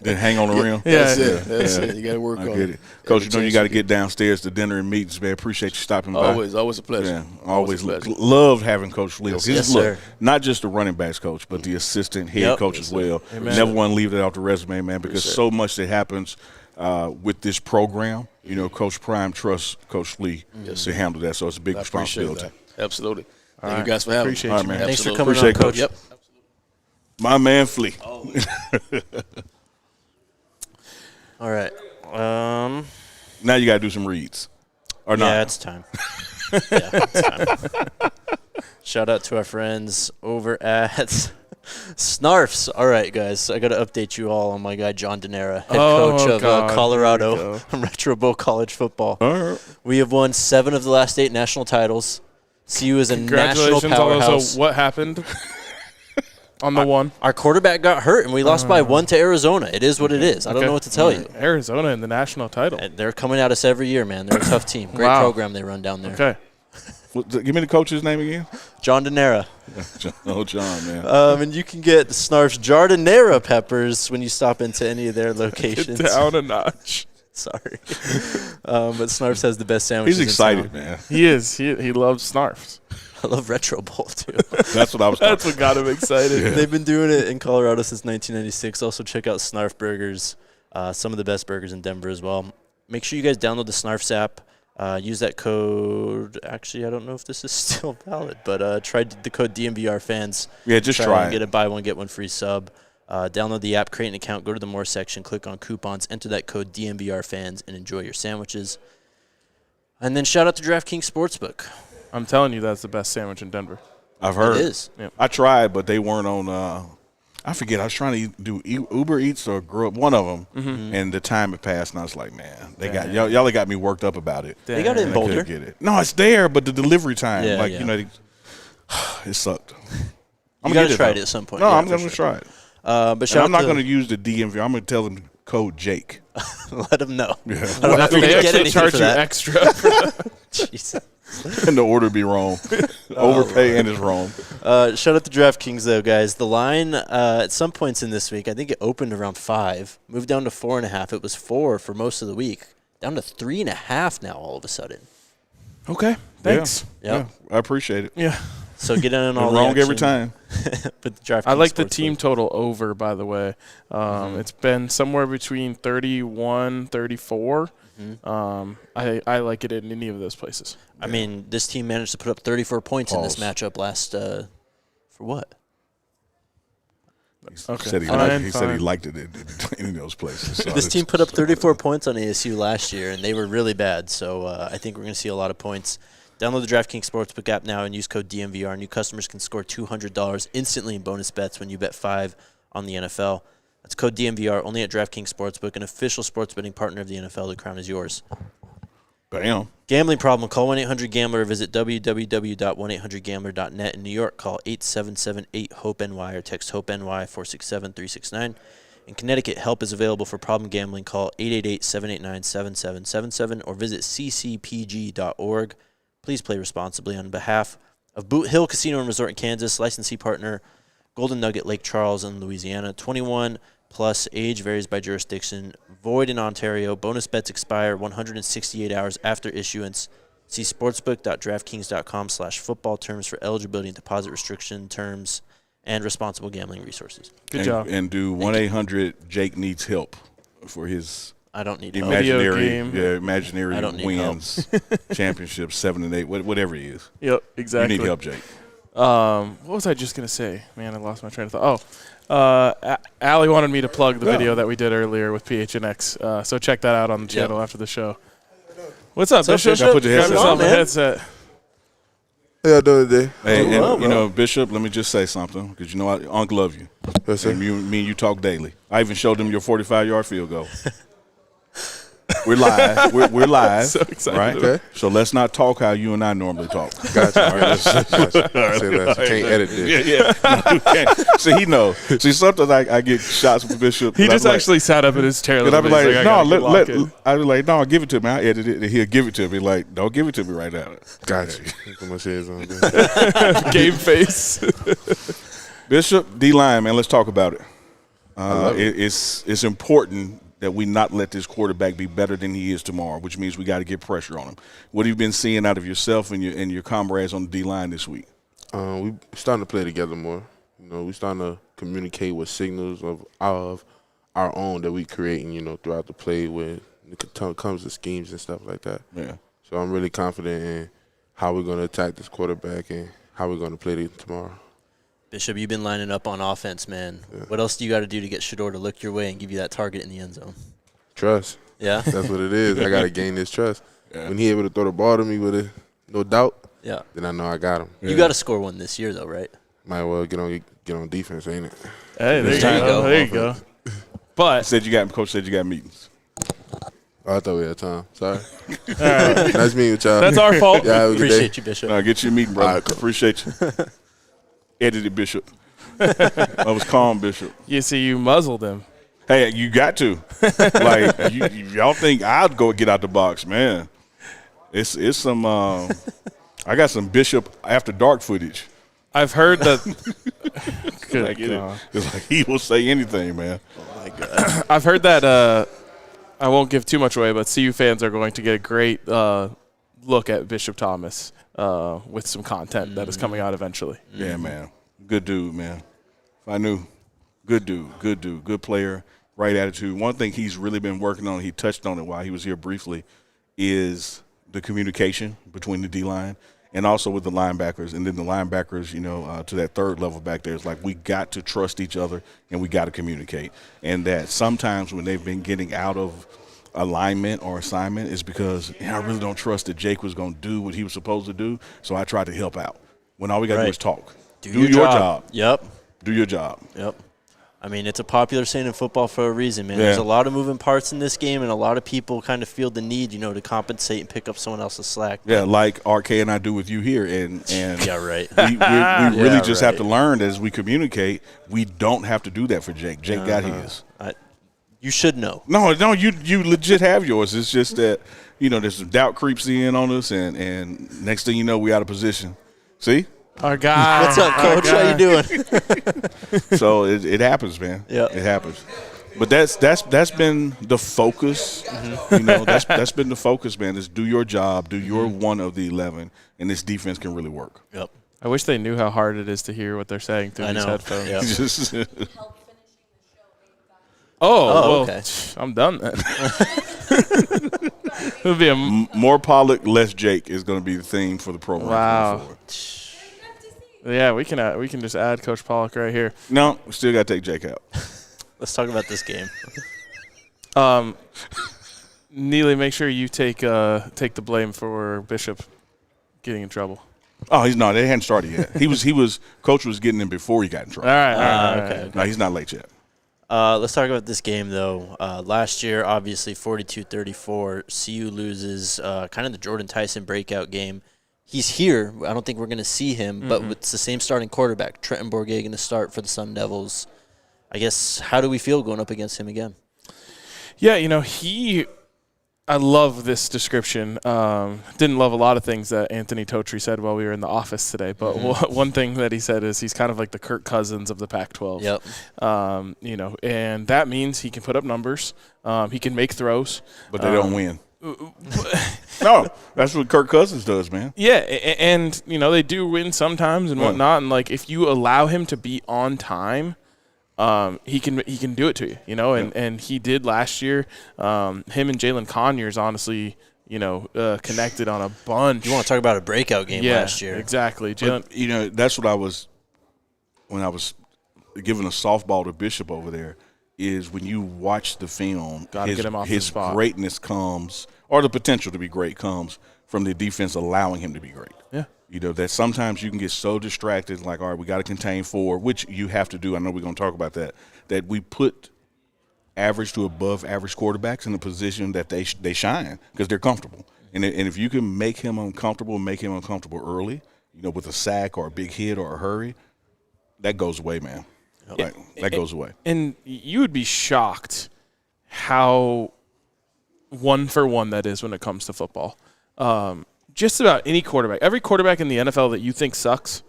Then hang on the rim. Yeah, that's it. You got to work on it. Coach, you got to get downstairs to dinner and meets, man. Appreciate you stopping by. Always a pleasure. Yeah, always love having Coach Flea. Yes, sir. Not just the running backs coach, but the assistant head coach as well. Amen. Never want to leave that off the resume, man, because so much that happens with this program. You know, Coach Prime trusts Coach Flea to handle that, so it's a big responsibility. Absolutely. Thank you guys for having me. Appreciate you, man. Thanks for Absolutely. coming on, Coach. Yep. My man Flea. All right. Now you got to do some reads. Or not. Yeah, it's time. It's time. Shout out to our friends over at Snarfs. All right, guys. I got to update you all on my guy, John Denera, head coach of Colorado Retro Bowl college football. All right. We have won 7 of the last 8 national titles. CU is a national powerhouse. Also, what happened on the one? Our quarterback got hurt, and we lost by 1 to Arizona. It is what it is. I don't know what to tell you. Arizona in the national title. And they're coming at us every year, man. They're a tough team. Great program they run down there. Okay. Give me the coach's name again. John Denera. John, man. And you can get Snarf's Jardinera peppers when you stop into any of their locations. Get down a notch. Sorry. But Snarf's has the best sandwiches. He's excited, man. He is. He loves Snarfs. I love Retro Bowl, too. That's what I was talking That's what got him excited. Yeah. They've been doing it in Colorado since 1996. Also, check out Snarf Burgers, some of the best burgers in Denver as well. Make sure you guys download the Snarfs app. Use that code. Actually, I don't know if this is still valid, but try the code DNVR fans. Yeah, just try it. Get a buy one, get one free sub. Download the app, create an account, go to the More section, click on coupons, enter that code DNVR fans, and enjoy your sandwiches. And then shout out to DraftKings Sportsbook. I'm telling you, that's the best sandwich in Denver. I've heard. It is. Yep. I tried, but they weren't on. I forget. I was trying to do Uber Eats or Grub, one of them, and the time had passed, and I was like, man, they got y'all got me worked up about it. They got it in Boulder. Get it. No, it's there, but the delivery time, Yeah. you know, it sucked. You got to try it at some point. No, Yeah, I'm for going to sure. try it. But I'm not going to use the DMV. I'm going to tell them code Jake. Let them know. Yeah. I don't know if you're They going to get actually anything charge for you that. extra. Jesus. And the order be wrong. Overpay and it's wrong. Shout out to DraftKings, though, guys. The line at some points in this week, I think it opened around 5, moved down to 4.5. It was 4 for most of the week, down to 3.5 now all of a sudden. Okay, thanks. Yep. Yeah, I appreciate it. Yeah. So get in on all the wrong action every time. with the DraftKings. I like the Sportsbook. team total over, by the way. It's been somewhere between 31, 34. I like it in any of those places. I mean, this team managed to put up 34 points in this matchup last for what? Okay. He said he liked it in those places. So This team put up 34 points on ASU last year, and they were really bad. So I think we're going to see a lot of points. Download the DraftKings Sportsbook app now and use code DNVR. New customers can score $200 instantly in bonus bets when you bet 5 on the NFL. That's code DNVR only at DraftKings Sportsbook, an official sports betting partner of the NFL. The crown is yours. Bam. Gambling problem? Call 1-800-GAMBLER or visit www.1800gambler.net. In New York, call 877-8-HOPE-NY or text HOPE-NY 467-369. In Connecticut, help is available for problem gambling. Call 888-789-7777 or visit ccpg.org. Please play responsibly. On behalf of Boot Hill Casino and Resort in Kansas, licensee partner Golden Nugget, Lake Charles, and Louisiana. 21 plus, age varies by jurisdiction. Void in Ontario. Bonus bets expire 168 hours after issuance. See sportsbook.draftkings.com/football terms for eligibility and deposit restriction terms and responsible gambling resources. Good job. And do 1-800-JAKE needs help for his I don't need help. imaginary wins, championships, 7 and 8, whatever he is. Yep, exactly. You need help, Jake. What was I just going to say? Man, I lost my train of thought. Allie wanted me to plug the video that we did earlier with PHNX. So check that out on the channel after the show. What's up, Bishop? Put your headset on, headset. How y'all doing today? Hey, and Bishop, let me just say something, because you know Unc love you. Yes, sir. And me and you talk daily. I even showed him your 45-yard field goal. We're live. We're live. So excited. Right? Okay. So let's not talk how you and I normally talk. Gotcha. All right. Gotcha. Say that. You can't edit this. Yeah. No, you can't. See, he knows. See, sometimes I get shots from Bishop. He just actually sat up in his chair. And I'll be like, no, I'll be like, no, give it to me. I'll edit it. And he'll give it to me. Like, don't give it to me right now. Gotcha. Put my shades on. game face. Bishop, D-line, man, let's talk about it. It's important that we not let this quarterback be better than he is tomorrow, which means we got to get pressure on him. What have you been seeing out of yourself and your comrades on the D-line this week? We starting to play together more. You know, we starting to communicate with signals of our our own that we creating, throughout the play when it comes to schemes and stuff like that. Yeah. So I'm really confident in how we're going to attack this quarterback and how we're going to play tomorrow. Bishop, you've been lining up on offense, man. Yeah. What else do you got to do to get Shedeur to look your way and give you that target in the end zone? Trust. Yeah? That's what it is. I got to gain this trust. Yeah. When he able to throw the ball to me with no doubt, then I know I got him. You got to score one this year, though, right? Might well get on defense, ain't it? Hey, there you go. There you go. But Coach said you got meetings. Oh, I thought we had time. Sorry. All right. Nice meeting with y'all. That's our fault. Yeah, appreciate you, Bishop. Get you a meeting, brother. Right, appreciate you. Edited Bishop. I was calm, Bishop. You see, you muzzled him. Hey, you got to. Like, y'all think I'd go get out the box, man. It's some I got some Bishop after dark footage. I've heard that. Good God. It's like he will say anything, man. Oh my God. I've heard that. I won't give too much away, but CU fans are going to get a great look at Bishop Thomas with some content that is coming out eventually. Yeah, man. Good dude, man. If I knew, good dude, good player, right attitude. One thing he's really been working on, he touched on it while he was here briefly, is the communication between the D-line and also with the linebackers. And then the linebackers, to that third level back there, it's like we got to trust each other and we got to communicate. And that sometimes when they've been getting out of alignment or assignment is because I really don't trust that Jake was going to do what he was supposed to do, so I tried to help out. When all we got to do is talk. Do your job. Yep. Do your job. Yep. I mean, it's a popular saying in football for a reason, man. Yeah. There's a lot of moving parts in this game, and a lot of people kind of feel the need, to compensate and pick up someone else's slack. Yeah, like RK and I do with you here. And yeah, right. We really just have to learn that as we communicate, we don't have to do that for Jake. Jake got his. You should know. No, you legit have yours. It's just that, there's some doubt creeps in on us, and next thing you know, we out of position. See? Our guy. What's up, Coach? How you doing? So it happens, man. Yeah, it happens. But that's been the focus. Mm-hmm. That's been the focus, man. Is do your job, do your one of the 11, and this defense can really work. Yep. I wish they knew how hard it is to hear what they're saying through these headphones. Yep. Well, okay. I'm done then. It'll be more Pollock, less Jake is going to be the theme for the program. Wow. Yeah, we can just add Coach Pollock right here. No, we still got to take Jake out. Let's talk about this game. Neely, make sure you take the blame for Bishop getting in trouble. Oh, they hadn't started yet. Coach was getting him before he got in trouble. All right. Okay. No, he's not late yet. Let's talk about this game, though. Last year, obviously, 42-34, CU loses kind of the Jordan Tyson breakout game. He's here. I don't think we're going to see him, but it's the same starting quarterback. Trenton Bourguet going to start for the Sun Devils. I guess, how do we feel going up against him again? Yeah, I love this description. Didn't love a lot of things that Anthony Totri said while we were in the office today, but one thing that he said is he's kind of like the Kirk Cousins of the Pac-12. Yep. And that means he can put up numbers. He can make throws. But they don't win. No, that's what Kirk Cousins does, man. Yeah, and they do win sometimes and whatnot. And if you allow him to be on time, he can do it to you, and he did last year. Him and Jalen Conyers, honestly, connected on a bunch. You want to talk about a breakout game last year? Exactly. Jalen, that's what when I was giving a softball to Bishop over there. Is when you watch the film, his greatness comes, or the potential to be great comes from the defense allowing him to be great. Yeah. That sometimes you can get so distracted, like, all right, we got to contain 4, which you have to do. I know we're going to talk about that we put average to above average quarterbacks in a position that they shine because they're comfortable. And if you can make him uncomfortable early, with a sack or a big hit or a hurry, that goes away, man. That goes away. And you would be shocked how one-for-one that is when it comes to football. Just about any quarterback, every quarterback in the NFL that you think sucks,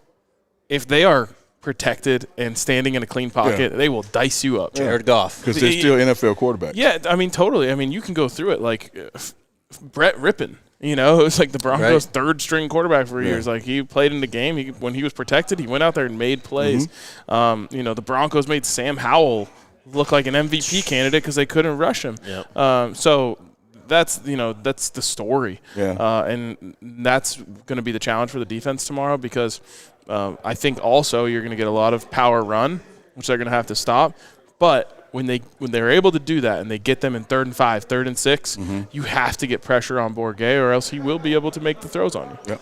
if they are protected and standing in a clean pocket, they will dice you up. Jared Goff. Because they're still NFL quarterbacks. Yeah, I mean, totally. I mean, you can go through it like Brett Rippon. It was like the Broncos' third-string quarterback for years. Like, he played in the game. When he was protected, he went out there and made plays. The Broncos made Sam Howell look like an MVP candidate because they couldn't rush him. Yep. So that's the story. Yeah. And that's going to be the challenge for the defense tomorrow because I think also you're going to get a lot of power run, which they're going to have to stop. But when they're able to do that and they get them in 3rd and 5, 3rd and 6, you have to get pressure on Bourget or else he will be able to make the throws on you. Yep.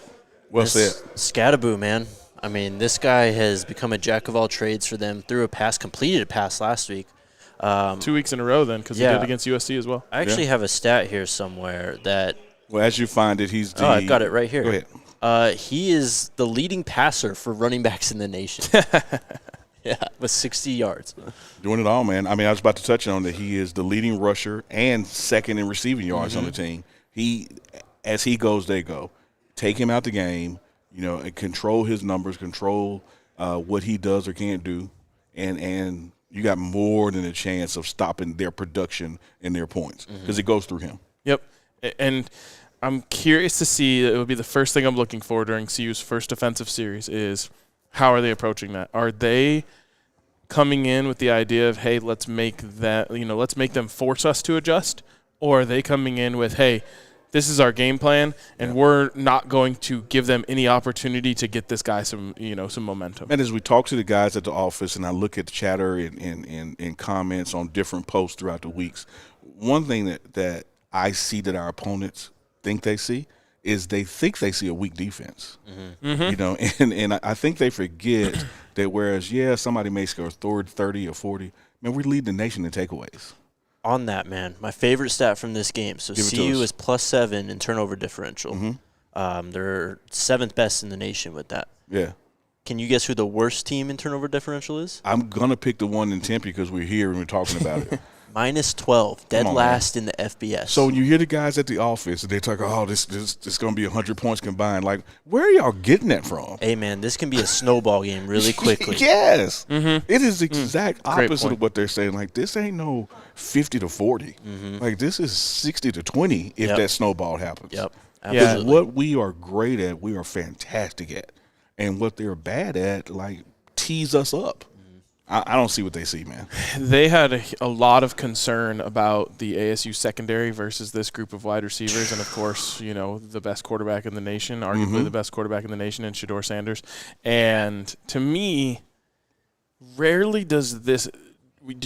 Well said. Scattaboo, man. I mean, this guy has become a jack of all trades for them. Completed a pass last week. 2 weeks in a row then because he did against USC as well. I actually have a stat here somewhere that – Well, as you find it, he's the – I've got it right here. Go ahead. He is the leading passer for running backs in the nation. Yeah, with 60 yards. Doing it all, man. I mean, I was about to touch on that. He is the leading rusher and second in receiving yards on the team. As he goes, they go. Take him out the game, and control his numbers, control what he does or can't do, and you got more than a chance of stopping their production and their points because it goes through him. Yep, and I'm curious to see. It would be the first thing I'm looking for during CU's first defensive series is how are they approaching that? Are they coming in with the idea of, hey, let's make them force us to adjust, or are they coming in with, hey, this is our game plan, and we're not going to give them any opportunity to get this guy some momentum. And as we talk to the guys at the office and I look at the chatter and comments on different posts throughout the weeks, one thing that I see that our opponents think they see is they think they see a weak defense. And I think they forget that whereas, somebody may score 30 or 40, man, we're leading the nation in takeaways. On that, man, my favorite stat from this game. So CU is +7 in turnover differential. They're 7th best in the nation with that. Yeah. Can you guess who the worst team in turnover differential is? I'm going to pick the one in Tempe because we're here and we're talking about it. -12, dead last in the FBS. So when you hear the guys at the office, they talk, this going to be 100 points combined. Like, where are y'all getting that from? Hey, man, this can be a snowball game really quickly. Yes. It is the exact opposite of what they're saying. Like, this ain't no 50 to 40. Like, this is 60 to 20 if that snowball happens. Yep. Because what we are great at, we are fantastic at. And what they're bad at, like, tease us up. I don't see what they see, man. They had a lot of concern about the ASU secondary versus this group of wide receivers, and of course, the best quarterback in the nation, arguably the best quarterback in the nation, in Shedeur Sanders. And to me, rarely do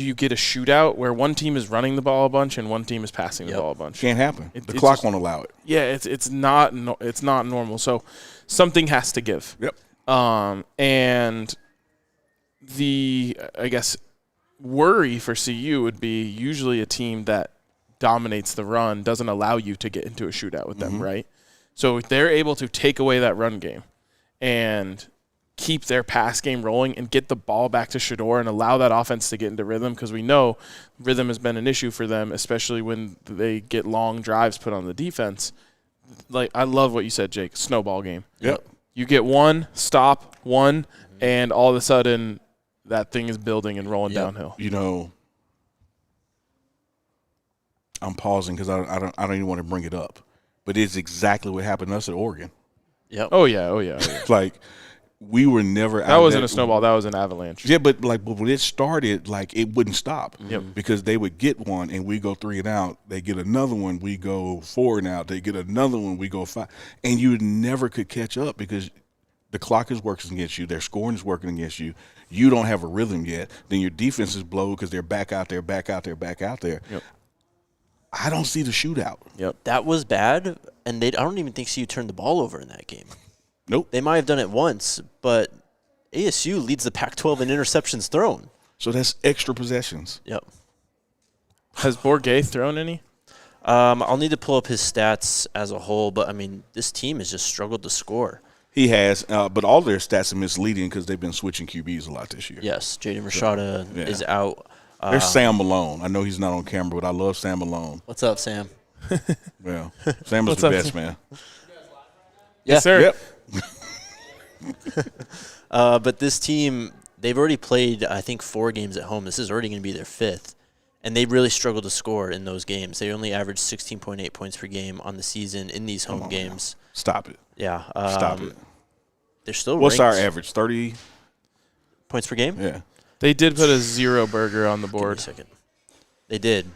you get a shootout where one team is running the ball a bunch and one team is passing the ball a bunch. Can't happen. The clock won't allow it. Yeah, it's not normal. So something has to give. Yep. And the, I guess, worry for CU would be usually a team that dominates the run doesn't allow you to get into a shootout with them, right? So if they're able to take away that run game and keep their pass game rolling and get the ball back to Shedeur and allow that offense to get into rhythm, because we know rhythm has been an issue for them, especially when they get long drives put on the defense. Like, I love what you said, Jake, snowball game. Yep. You get one, stop, one, and all of a sudden – that thing is building and rolling downhill. I'm pausing because I don't even want to bring it up, but it's exactly what happened to us at Oregon. Yep. Oh yeah. Like, we were never. That wasn't a snowball. That was an avalanche. Yeah, but when it started, like, it wouldn't stop. Yep. Because they would get one and we go 3 and out. They get another one, we go 4 and out. They get another one, we go 5, and you never could catch up because the clock is working against you. Their scoring is working against you. You don't have a rhythm yet. Then your defense is blown because they're back out there. Yep. I don't see the shootout. Yep. That was bad, and I don't even think CU turned the ball over in that game. Nope. They might have done it once, but ASU leads the Pac-12 in interceptions thrown. So that's extra possessions. Yep. Has Bourget thrown any? I'll need to pull up his stats as a whole, but, I mean, this team has just struggled to score. He has, but all their stats are misleading because they've been switching QBs a lot this year. Yes, Jaden Rashada is out. There's Sam Malone. I know he's not on camera, but I love Sam Malone. What's up, Sam? Well, Sam is the best, man. Yeah. Yes, sir. Yep. But this team, they've already played, I think, 4 games at home. This is already going to be their 5th. And they really struggled to score in those games. They only averaged 16.8 points per game on the season in these home games. Now. Stop it. Yeah. Stop it. They're still What's ranked. our average? 30 points per game? Yeah. They did put a 0 burger on the board. Give me a second. They did.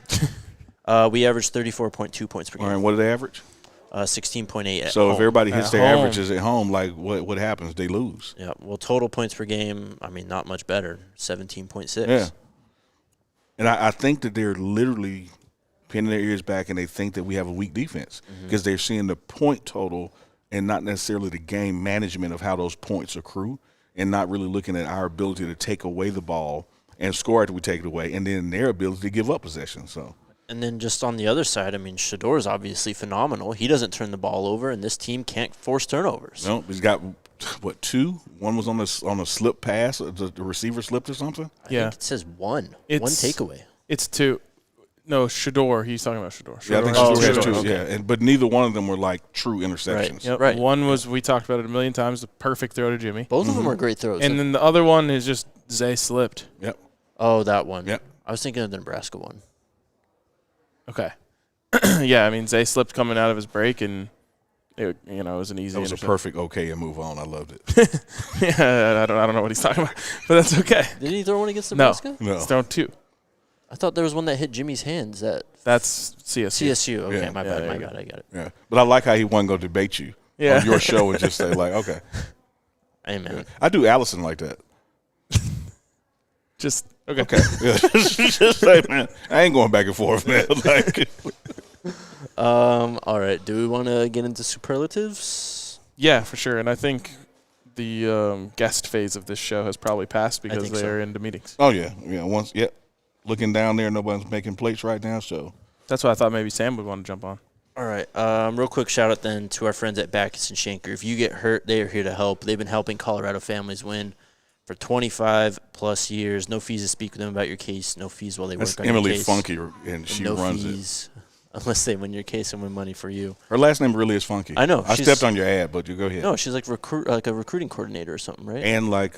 We averaged 34.2 points per game. All right, what did they average? 16.8 at So home. if everybody hits At their home. averages at home, like what happens? They lose. Yeah. Well, total points per game, I mean, not much better. 17.6. Yeah. And I think that they're literally pinning their ears back and they think that we have a weak defense because they're seeing the point total and not necessarily the game management of how those points accrue and not really looking at our ability to take away the ball and score after we take it away and then their ability to give up possession. So. And then just on the other side, I mean, Shador is obviously phenomenal. He doesn't turn the ball over, and this team can't force turnovers. No, he's got, 2? One was on a slip pass. The receiver slipped or something? I think it says 1. One takeaway. It's 2. No, Shador. He's talking about Shador. Yeah, I think Shador has 2. Okay. Yeah, but neither one of them were like true interceptions. Right. Yep. Right. One was, we talked about it a million times, the perfect throw to Jimmy. Both of them were great throws. And then the other one is just Zay slipped. Yep. Oh, that one. Yep. I was thinking of the Nebraska one. Okay. Yeah, I mean, Zay slipped coming out of his break, and it was an easy. That was a perfect okay and move on. I loved it. Yeah, I don't know what he's talking about, but that's okay. Did he throw one against Nebraska? No. He's thrown 2. I thought there was one that hit Jimmy's hands. That's CSU. CSU. Okay, Yeah. my bad. I got it. Yeah, but I like how he wasn't going to debate you on your show and just say like, okay. Hey man, I do Allison like that. Just okay. Yeah. Just say, man, I ain't going back and forth, man. Like, all right. Do we want to get into superlatives? Yeah, for sure. And I think the guest phase of this show has probably passed because they're into meetings. Oh yeah. Looking down there, nobody's making plates right now, so that's why I thought maybe Sam would want to jump on. All right. Real quick shout out then to our friends at Backus and Shanker. If you get hurt, they are here to help. They've been helping Colorado families win for 25 plus years. No fees to speak with them about your case. No fees while they work on Emily your case. Funky, and she no runs fees unless they win your case and win money for you. Her last name really is Funky. I know. I stepped on your ad, but you go ahead. No, she's like a recruiting coordinator or something, right? And like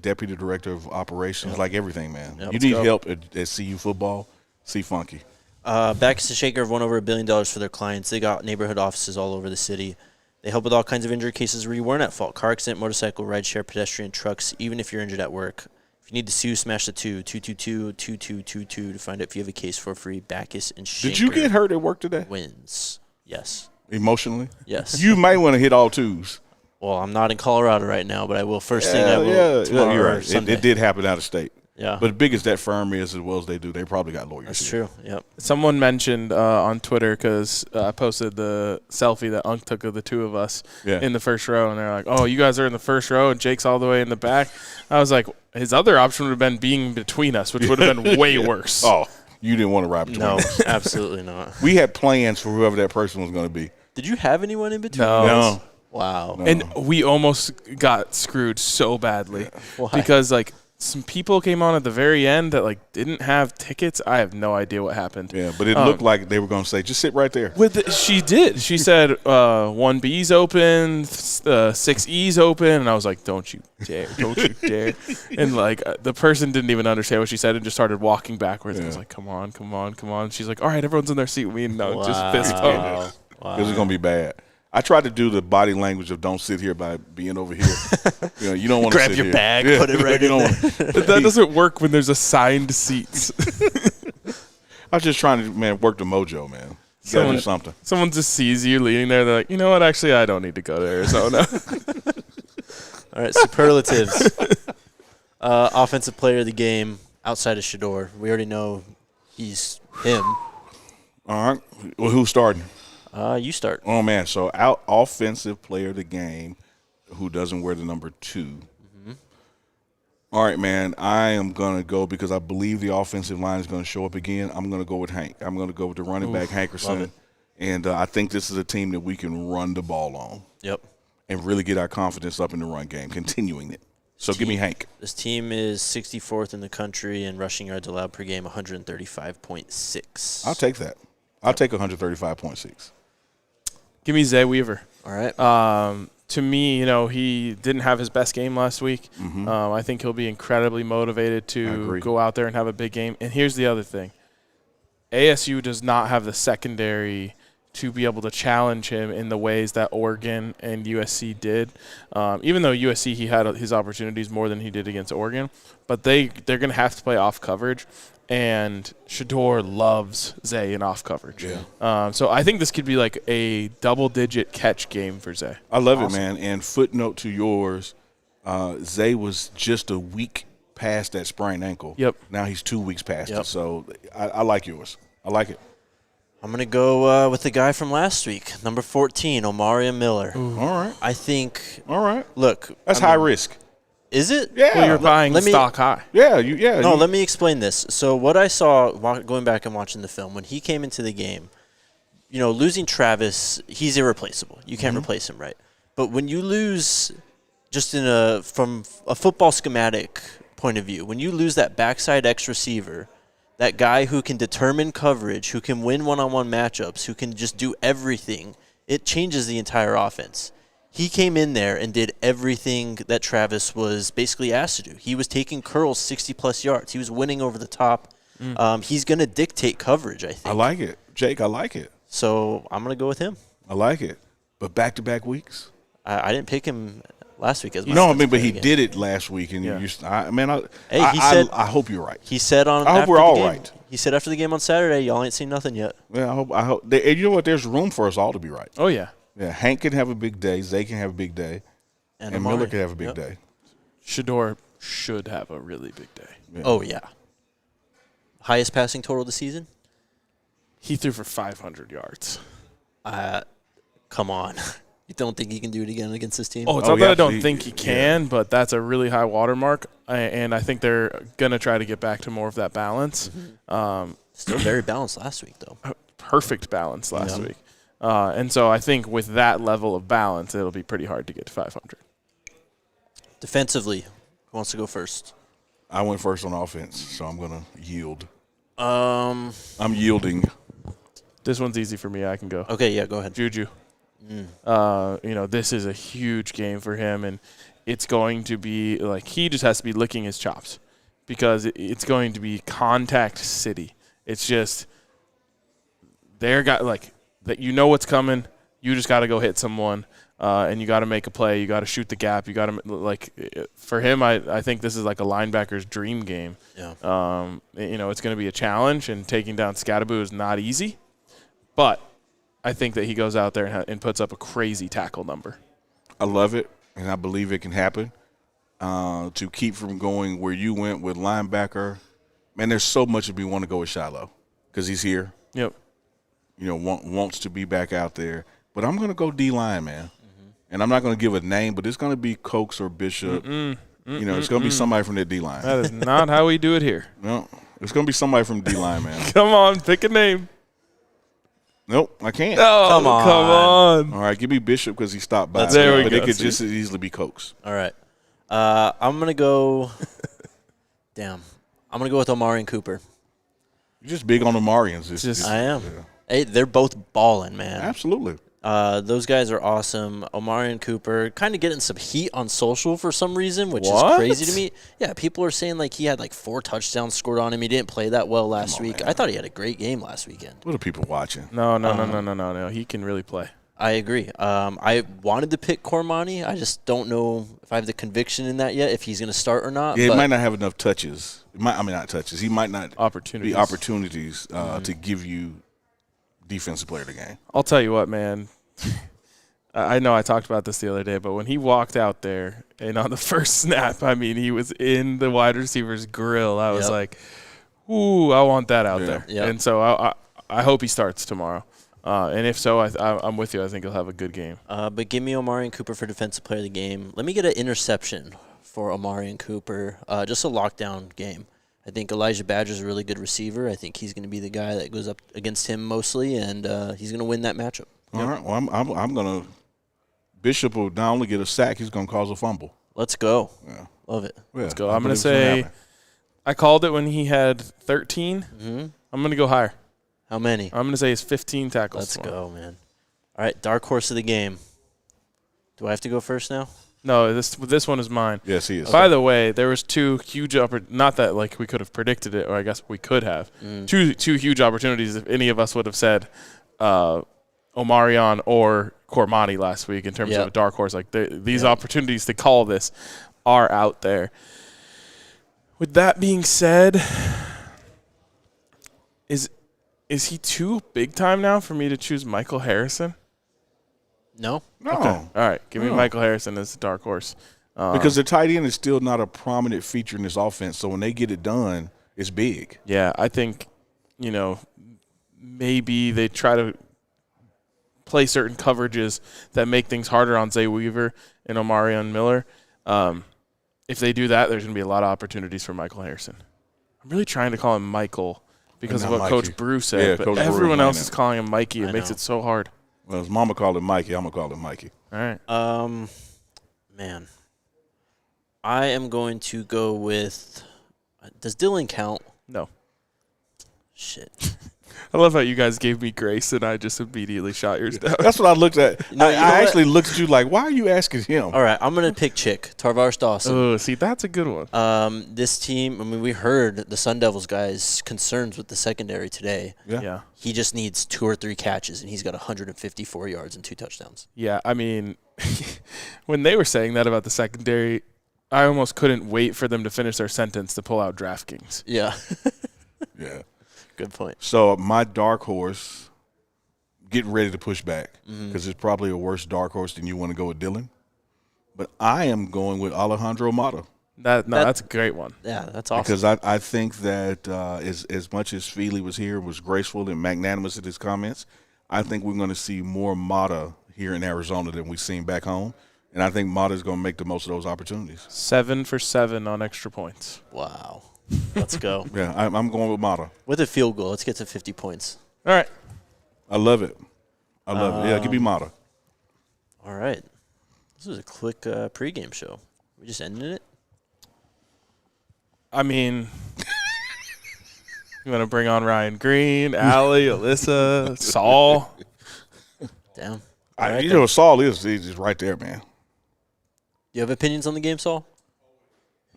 deputy director of operations, like everything, man. Yep. You need help at CU football, see Funky. Backus and Shanker have won over $1 billion for their clients. They got neighborhood offices all over the city. They help with all kinds of injury cases where you weren't at fault. Car accident, motorcycle, rideshare, pedestrian, trucks, even if you're injured at work. If you need to sue, smash the 222-2222 to find out if you have a case for free. Backus and Shanker. Did you get hurt at work today? Wins. Yes. Emotionally? Yes. You might want to hit all 2s. Well, I'm not in Colorado right now, but I will. First thing I will tomorrow. You're right. Sunday. It did happen out of state. Yeah. But big as that firm is, as well as they do, they probably got lawyers. That's here. true. Yep. Someone mentioned on Twitter, because I posted the selfie that Unc took of the two of us in the first row, and they're like, oh, you guys are in the first row, and Jake's all the way in the back. I was like, his other option would have been being between us, which would have been way worse. Oh, you didn't want to ride between us. No, absolutely not. We had plans for whoever that person was going to be. Did you have anyone in between? No. Wow. No. And we almost got screwed so badly. Why? Because, like, some people came on at the very end that, like, didn't have tickets. I have no idea what happened. Yeah, but it looked like they were going to say, just sit right there. She did. She said 1B's open, 6E's open, and I was like, don't you dare, don't you dare. And, like, the person didn't even understand what she said and just started walking backwards. I was like, come on, come on, come on. She's like, all right, everyone's in their seat. We know, just fist bump. Because it's going to be bad. I tried to do the body language of don't sit here by being over here. You don't want to grab sit your here. bag, put it right in there. That doesn't work when there's assigned seats. I was just trying to, work the mojo, man. You gotta do something. Someone just sees you leaning there. They're like, you know what? Actually, I don't need to go to Arizona. All right, superlatives. Offensive player of the game outside of Shador. We already know he's him. All right. Well, who's starting? You start. Oh, man. So, out offensive player of the game who doesn't wear the number 2. Mm-hmm. All right, man. I am going to go because I believe the offensive line is going to show up again. I'm going to go with Hank. I'm going to go with the running back, Hankerson. And I think this is a team that we can run the ball on. Yep. And really get our confidence up in the run game, continuing it. So, give me Hank. This team is 64th in the country in rushing yards allowed per game, 135.6. I'll take that. I'll take 135.6. Give me Zay Weaver. All right. To me, he didn't have his best game last week. Mm-hmm. I think he'll be incredibly motivated to go out there and have a big game. And here's the other thing. ASU does not have the secondary to be able to challenge him in the ways that Oregon and USC did. Even though USC, he had his opportunities more than he did against Oregon, but they're going to have to play off coverage, and Shedeur loves Zay in off coverage. Yeah. So I think this could be like a double-digit catch game for Zay. I love it, man. And footnote to yours, Zay was just a week past that sprained ankle. Yep. Now he's 2 weeks past it. So I like yours. I like it. I'm going to go with the guy from last week, number 14, Omari Miller. Ooh. All right. I think – all right. Look. That's high risk. Is it? Yeah. Well, you're buying stock high. Yeah. No, let me explain this. So what I saw going back and watching the film, when he came into the game, you know, losing Travis, he's irreplaceable. You can't replace him, right? But when you lose just from a football schematic point of view, when you lose that backside X receiver, that guy who can determine coverage, who can win one-on-one matchups, who can just do everything, it changes the entire offense. He came in there and did everything that Travis was basically asked to do. He was taking curls 60-plus yards. He was winning over the top. He's going to dictate coverage, I think. I like it. Jake, I like it. So I'm going to go with him. I like it. But back-to-back weeks? I didn't pick him last week as my No, I mean, but he did it last week. And I hope you're right. He said on. I hope we're all right. He said after the game on Saturday, y'all ain't seen nothing yet. Yeah, I hope. You know what? There's room for us all to be right. Oh, yeah. Yeah, Hank can have a big day. Zay can have a big day. And Miller can have a big day. Shedeur should have a really big day. Yeah. Oh, yeah. Highest passing total of the season? He threw for 500 yards. Come on. You don't think he can do it again against this team? Oh, it's not that I don't think he can, but that's a really high watermark, and I think they're going to try to get back to more of that balance. Still very balanced last week, though. Perfect balance last week. And so I think with that level of balance, it'll be pretty hard to get to 500. Defensively, who wants to go first? I went first on offense, so I'm going to yield. I'm yielding. This one's easy for me. I can go. Okay, yeah, go ahead. Juju. This is a huge game for him, and it's going to be like he just has to be licking his chops because it's going to be contact city. It's just they're got like that. You know what's coming. You just got to go hit someone, and you got to make a play. You got to shoot the gap. You got to for him. I think this is like a linebacker's dream game. Yeah. It's going to be a challenge, and taking down Scatterboo is not easy, but I think that he goes out there and puts up a crazy tackle number. I love it, and I believe it can happen. To keep from going where you went with linebacker, man, there's so much that we want to go with Shiloh because he's here. Yep. Wants to be back out there. But I'm going to go D-line, man. And I'm not going to give a name, but it's going to be Cokes or Bishop. It's going to be somebody from that D-line. That is not how we do it here. No, it's going to be somebody from the D-line, man. Come on, pick a name. Nope, I can't. Oh, come on. All right, give me Bishop because he stopped by. There we but go. It could just as easily be Cokes. All right. I'm going to go – damn. I'm going to go with Omari and Cooper. You're just big on Omarians. I am. Yeah. Hey, they're both balling, man. Absolutely. Those guys are awesome. Omari and Cooper kind of getting some heat on social for some reason, which is crazy to me. Yeah, people are saying like he had like 4 touchdowns scored on him. He didn't play that well last week. Man. I thought he had a great game last weekend. What are people watching? No. He can really play. I agree. I wanted to pick Cormani. I just don't know if I have the conviction in that yet, if he's going to start or not. Yeah, he might not have enough touches. Not touches. He might not opportunities. Be opportunities to give you defensive player of the game. I'll tell you what, man. I know I talked about this the other day, but when he walked out there and on the first snap, I mean, he was in the wide receiver's grill. I was like, ooh, I want that out there. Yep. And so I hope he starts tomorrow. And if so, I'm with you. I think he'll have a good game. But give me Omari and Cooper for defensive player of the game. Let me get an interception for Omari and Cooper. Just a lockdown game. I think Elijah Badger's a really good receiver. I think he's going to be the guy that goes up against him mostly, and he's going to win that matchup. All right. Well, I'm going to – Bishop will not only get a sack, he's going to cause a fumble. Let's go. Yeah. Love it. Yeah, let's go. I'm going to say – I called it when he had 13. Mm-hmm. I'm going to go higher. How many? I'm going to say it's 15 tackles. Let's go, man. All right, dark horse of the game. Do I have to go first now? No, this one is mine. Yes, he is. By the way, there was 2 huge not that like we could have predicted it, or I guess we could have. 2 huge opportunities if any of us would have said Omarion or Cormani last week in terms of a dark horse. Like these opportunities to call this are out there. With that being said, is he too big time now for me to choose Michael Harrison? No. Okay. All right. Give me Michael Harrison as the dark horse. Because the tight end is still not a prominent feature in this offense. So when they get it done, it's big. Yeah, I think, maybe they try to play certain coverages that make things harder on Zay Weaver and Omarion Miller. If they do that, there's going to be a lot of opportunities for Michael Harrison. I'm really trying to call him Michael because of what Mikey. Coach Brew said, but Coach everyone Brew else is calling him Mikey. It makes it so hard. Well, his mama called him Mikey. I'm going to call him Mikey. All right. Man. I am going to go with does Dylan count? No. Shit. I love how you guys gave me grace and I just immediately shot yours down. That's what I looked at. I actually looked at you like, why are you asking him? All right, I'm going to pick Chick, Tarvaris Dawson. Oh, see, that's a good one. This team, we heard the Sun Devils guys' concerns with the secondary today. Yeah. He just needs 2 or 3 catches, and he's got 154 yards and 2 touchdowns. Yeah, I mean, when they were saying that about the secondary, I almost couldn't wait for them to finish their sentence to pull out DraftKings. Yeah. Yeah. Good point. So my dark horse, getting ready to push back because it's probably a worse dark horse than you want to go with Dylan. But I am going with Alejandro Mata. That's a great one. Yeah, that's awesome. Because I think that as much as Feeley was here, was graceful and magnanimous in his comments, I think we're going to see more Mata here in Arizona than we've seen back home. And I think Mata is going to make the most of those opportunities. 7 for 7 on extra points. Wow. Let's go. Yeah, I'm going with Mata. With a field goal, let's get to 50 points. All right. I love it. Yeah, give me Mata. All right. This was a quick pregame show. We just ended it? I mean, you want to bring on Ryan Green, Allie, Alyssa, Saul? Damn. Saul is he's right there, man. Do you have opinions on the game, Saul?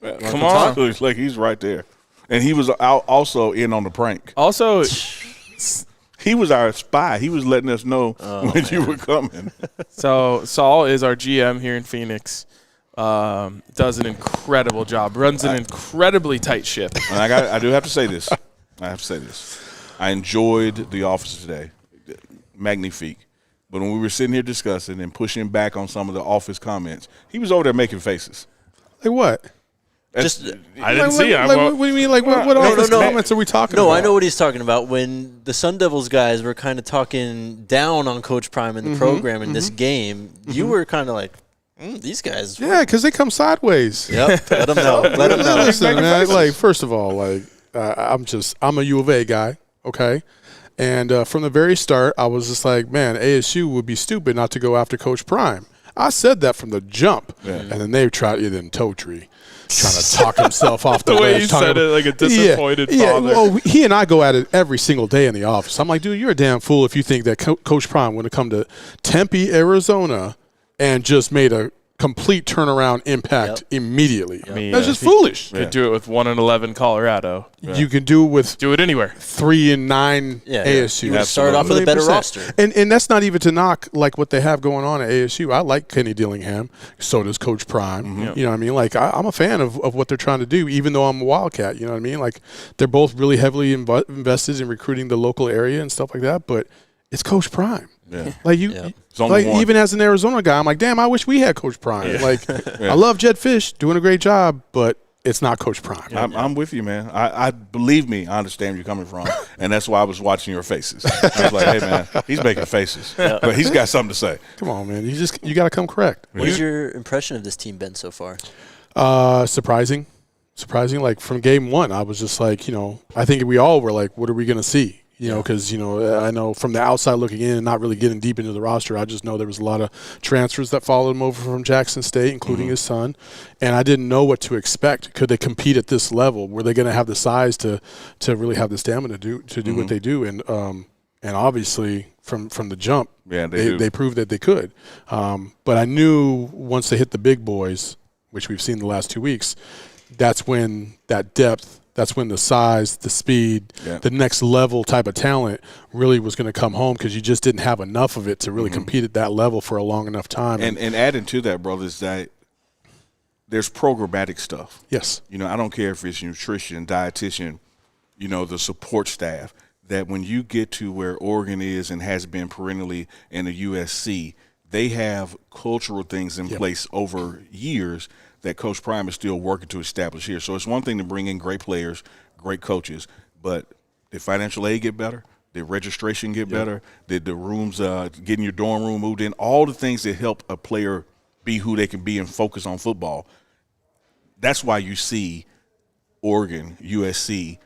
Come on. Like, he's right there. And he was out also in on the prank. Also, he was our spy. He was letting us know when you were coming. So Saul is our GM here in Phoenix. Does an incredible job. Runs an incredibly tight ship. And I do have to say this. I enjoyed the office today. Magnifique. But when we were sitting here discussing and pushing back on some of the office comments, he was over there making faces. Like what? I didn't see it. What do you mean? Like what office comments are we talking about? No, I know what he's talking about. When the Sun Devils guys were kind of talking down on Coach Prime in the program in this game, you were kind of like, these guys. Yeah, because they come sideways. Yep. Let them know. Let them know. Listen, man. Like, first of all, I'm a U of A guy. Okay. And from the very start, I was just like, man, ASU would be stupid not to go after Coach Prime. I said that from the jump. Yeah. And then they tried it in Totri, trying to talk himself off the way ledge. You said it like a disappointed father. Yeah, well, he and I go at it every single day in the office. I'm like, dude, you're a damn fool if you think that Coach Prime would have come to Tempe, Arizona, and just made a complete turnaround impact immediately. I mean, that's just foolish. You could do it with 1-11 Colorado. You can do it with anywhere. 3-9 ASU. You start off with a better roster. And that's not even to knock like what they have going on at ASU. I like Kenny Dillingham. So does Coach Prime. You know what I mean? Like I'm a fan of what they're trying to do, even though I'm a Wildcat. You know what I mean? Like they're both really heavily invested in recruiting the local area and stuff like that. But it's Coach Prime. Yeah. Like even as an Arizona guy, I'm like, damn, I wish we had Coach Prime. Yeah. Like, I love Jed Fish doing a great job, but it's not Coach Prime. I'm with you, man. I believe me, I understand where you're coming from, and that's why I was watching your faces. I was like, hey, man, he's making faces, but he's got something to say. Come on, man. You got to come correct. What has your impression of this team been so far? Surprising. Like from game one, I was just like, I think we all were like, what are we going to see? Because, I know from the outside looking in and not really getting deep into the roster, I just know there was a lot of transfers that followed him over from Jackson State, including his son. And I didn't know what to expect. Could they compete at this level? Were they going to have the size to really have the stamina to do what they do? And obviously from the jump, they proved that they could. But I knew once they hit the big boys, which we've seen the last 2 weeks, that's when that depth, that's when the size, the speed, the next level type of talent really was going to come home, because you just didn't have enough of it to really compete at that level for a long enough time. And adding to that, brother, is that there's programmatic stuff. Yes. You know, I don't care if it's nutrition, dietitian, you know, the support staff, that when you get to where Oregon is and has been perennially in the USC, they have cultural things in place over years that Coach Prime is still working to establish here. So it's one thing to bring in great players, great coaches, but did financial aid get better? Did registration get better? Did the rooms, getting your dorm room moved in? All the things that help a player be who they can be and focus on football. That's why you see Oregon, USC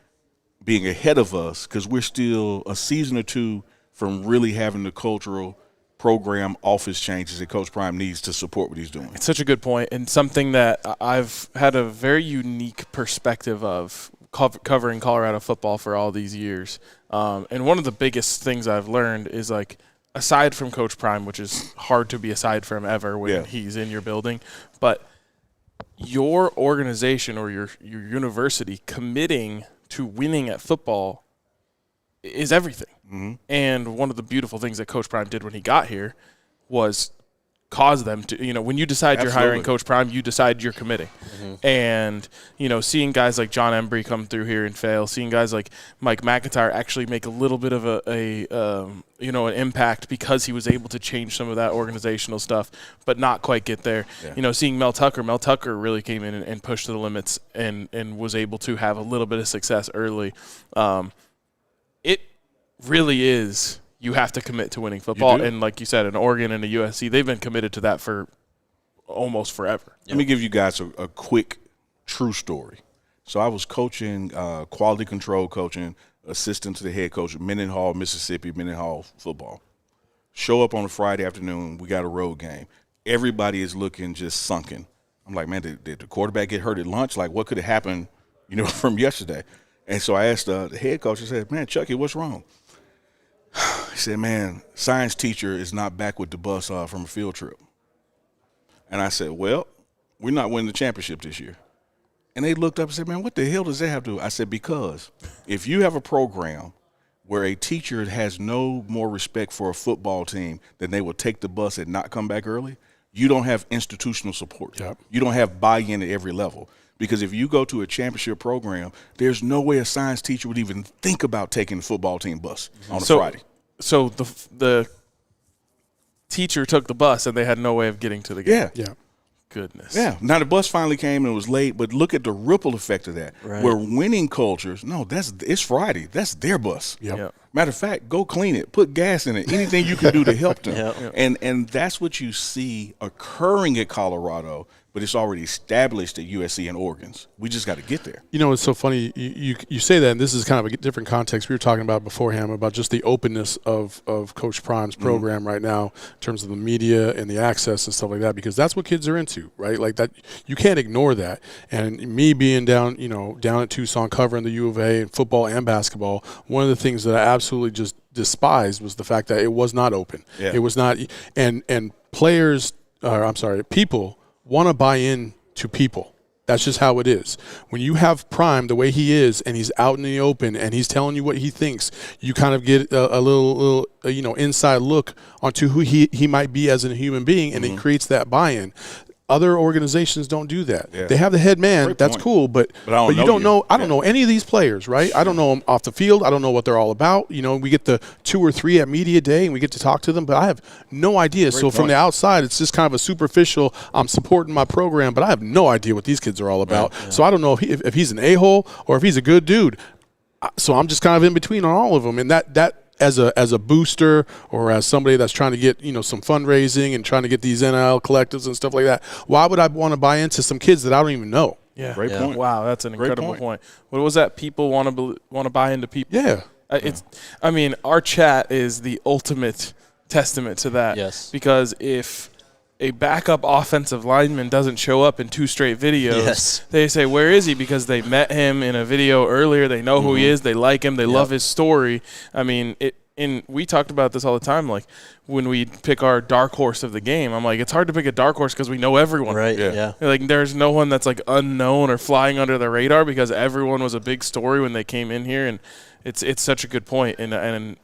being ahead of us, because we're still a season or two from really having the cultural program office changes that Coach Prime needs to support what he's doing. It's such a good point, and something that I've had a very unique perspective of covering Colorado football for all these years. And one of the biggest things I've learned is, like, aside from Coach Prime, which is hard to be aside from ever when he's in your building, but your organization or your university committing to winning at football is everything. And one of the beautiful things that Coach Prime did when he got here was cause them to, you know, when you decide you're hiring Coach Prime, you decide you're committing. And, you know, seeing guys like John Embry come through here and fail, seeing guys like Mike McIntyre actually make a little bit of an impact because he was able to change some of that organizational stuff, but not quite get there. You know, seeing Mel Tucker really came in and pushed to the limits and was able to have a little bit of success early. It really is, you have to commit to winning football. And like you said, in Oregon and the USC, they've been committed to that for almost forever. Let me give you guys a quick true story. So I was coaching, quality control coaching, assistant to the head coach at Mendenhall, Mississippi, Mendenhall football. Show up on a Friday afternoon. We got a road game. Everybody is looking just sunken. I'm like, man, did the quarterback get hurt at lunch? Like, what could have happened, you know, from yesterday? And so I asked the head coach, I said, man, Chucky, what's wrong? He said, man, science teacher is not back with the bus from a field trip. And I said, well, we're not winning the championship this year. And they looked up and said, man, what the hell does that have to do? I said, because if you have a program where a teacher has no more respect for a football team than they will take the bus and not come back early, you don't have institutional support. You don't have buy-in at every level. Because if you go to a championship program, there's no way a science teacher would even think about taking the football team bus on a Friday. So the teacher took the bus and they had no way of getting to the game. Goodness. Now the bus finally came and it was late, but look at the ripple effect of that. Where winning cultures, it's Friday. That's their bus. Matter of fact, go clean it. Put gas in it. Anything you can do to help them. And that's what you see occurring at Colorado, but it's already established at USC and Oregon's. We just got to get there. You know, it's so funny. You say that, and this is kind of a different context. We were talking about beforehand about just the openness of Coach Prime's program right now in terms of the media and the access and stuff like that, because that's what kids are into, right? Like that, you can't ignore that. And me being down at Tucson covering the U of A and football and basketball, one of the things that I absolutely just despised was the fact that it was not open. It was not, and people want to buy in to people. That's just how it is. When you have Prime the way he is and he's out in the open and he's telling you what he thinks, you kind of get a little inside look onto who he might be as a human being, and it creates that buy-in. Other organizations don't do that. They have the head man. That's cool, but you don't know. I don't know any of these players, right? I don't know them off the field. I don't know what they're all about. You know, we get the 2 or 3 at media day and we get to talk to them, but I have no idea. From the outside, it's just kind of a superficial, I'm supporting my program, but I have no idea what these kids are all about. So I don't know if he's an a-hole or if he's a good dude. So I'm just kind of in between on all of them, and that as a booster or as somebody that's trying to get some fundraising and trying to get these NIL collectives and stuff like that, why would I want to buy into some kids that I don't even know? Great point. Wow, that's an incredible point. What was that? People want to buy into people. Our chat is the ultimate testament to that. Because if a backup offensive lineman doesn't show up in 2 straight videos, they say, where is he? Because they met him in a video earlier. They know who he is. They like him. They love his story. I mean, we talked about this all the time, like when we pick our dark horse of the game, I'm like, it's hard to pick a dark horse because we know everyone. Right, yeah. Like there's no one that's like unknown or flying under the radar because everyone was a big story when they came in here, and it's such a good point. And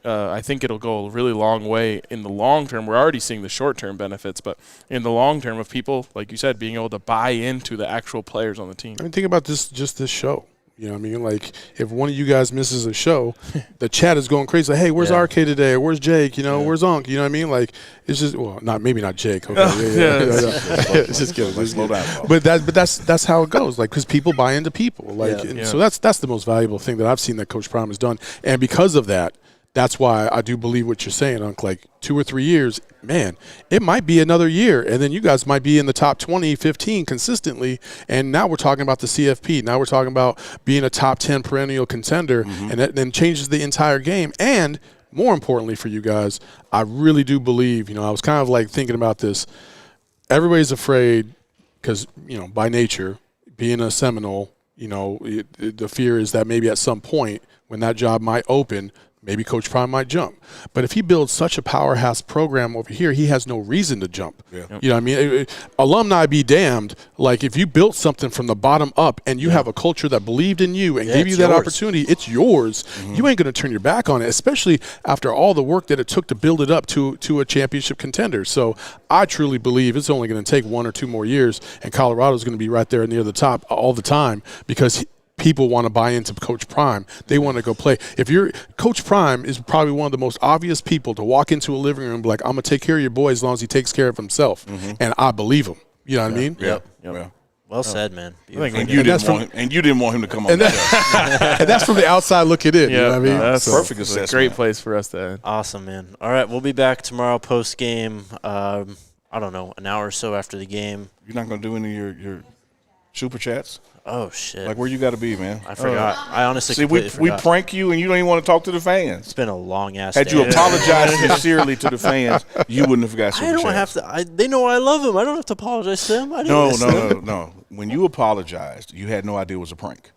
I think it'll go a really long way in the long term. We're already seeing the short-term benefits, but in the long term of people, like you said, being able to buy into the actual players on the team. I mean, think about this show. You know what I mean? Like, if one of you guys misses a show, the chat is going crazy. Like, hey, where's RK today? Or where's Jake? You know, where's Unc? You know what I mean? Like, it's just, well, maybe not Jake. Okay. It's just kidding. Slow down. But that's how it goes. Like, because people buy into people. Like, so that's the most valuable thing that I've seen that Coach Prime has done. And because of that, that's why I do believe what you're saying, Unc. Like 2 or 3 years, man, it might be another year, and then you guys might be in the top 20, 15 consistently. And now we're talking about the CFP. Now we're talking about being a top 10 perennial contender, and that then changes the entire game. And more importantly for you guys, I really do believe, I was kind of like thinking about this. Everybody's afraid because, by nature, being a Seminole, the fear is that maybe at some point when that job might open, maybe Coach Prime might jump. But if he builds such a powerhouse program over here, he has no reason to jump. Yeah. You know what I mean? Alumni be damned. Like, if you built something from the bottom up and you have a culture that believed in you and gave you that opportunity, it's yours. You ain't going to turn your back on it, especially after all the work that it took to build it up to a championship contender. So I truly believe it's only going to take 1 or 2 more years, and Colorado's going to be right there near the top all the time because people want to buy into Coach Prime. They want to go play. Coach Prime is probably one of the most obvious people to walk into a living room and be like, I'm going to take care of your boy as long as he takes care of himself. And I believe him. You know what I mean? Yep. Well said, man. And you didn't want him to come on. And that's from the outside looking in. You know what I mean? That's perfect assessment. A great place for us to end. Awesome, man. All right, we'll be back tomorrow post game. I don't know, an hour or so after the game. You're not going to do any of your super chats? Oh, shit. Like, where you got to be, man? I forgot. I honestly forgot. We prank you, and you don't even want to talk to the fans. It's been a long-ass Had day. you apologized sincerely to the fans, you wouldn't have got super I don't chats. have to. They know I love them. I don't have to apologize to them. No. When you apologized, you had no idea it was a prank.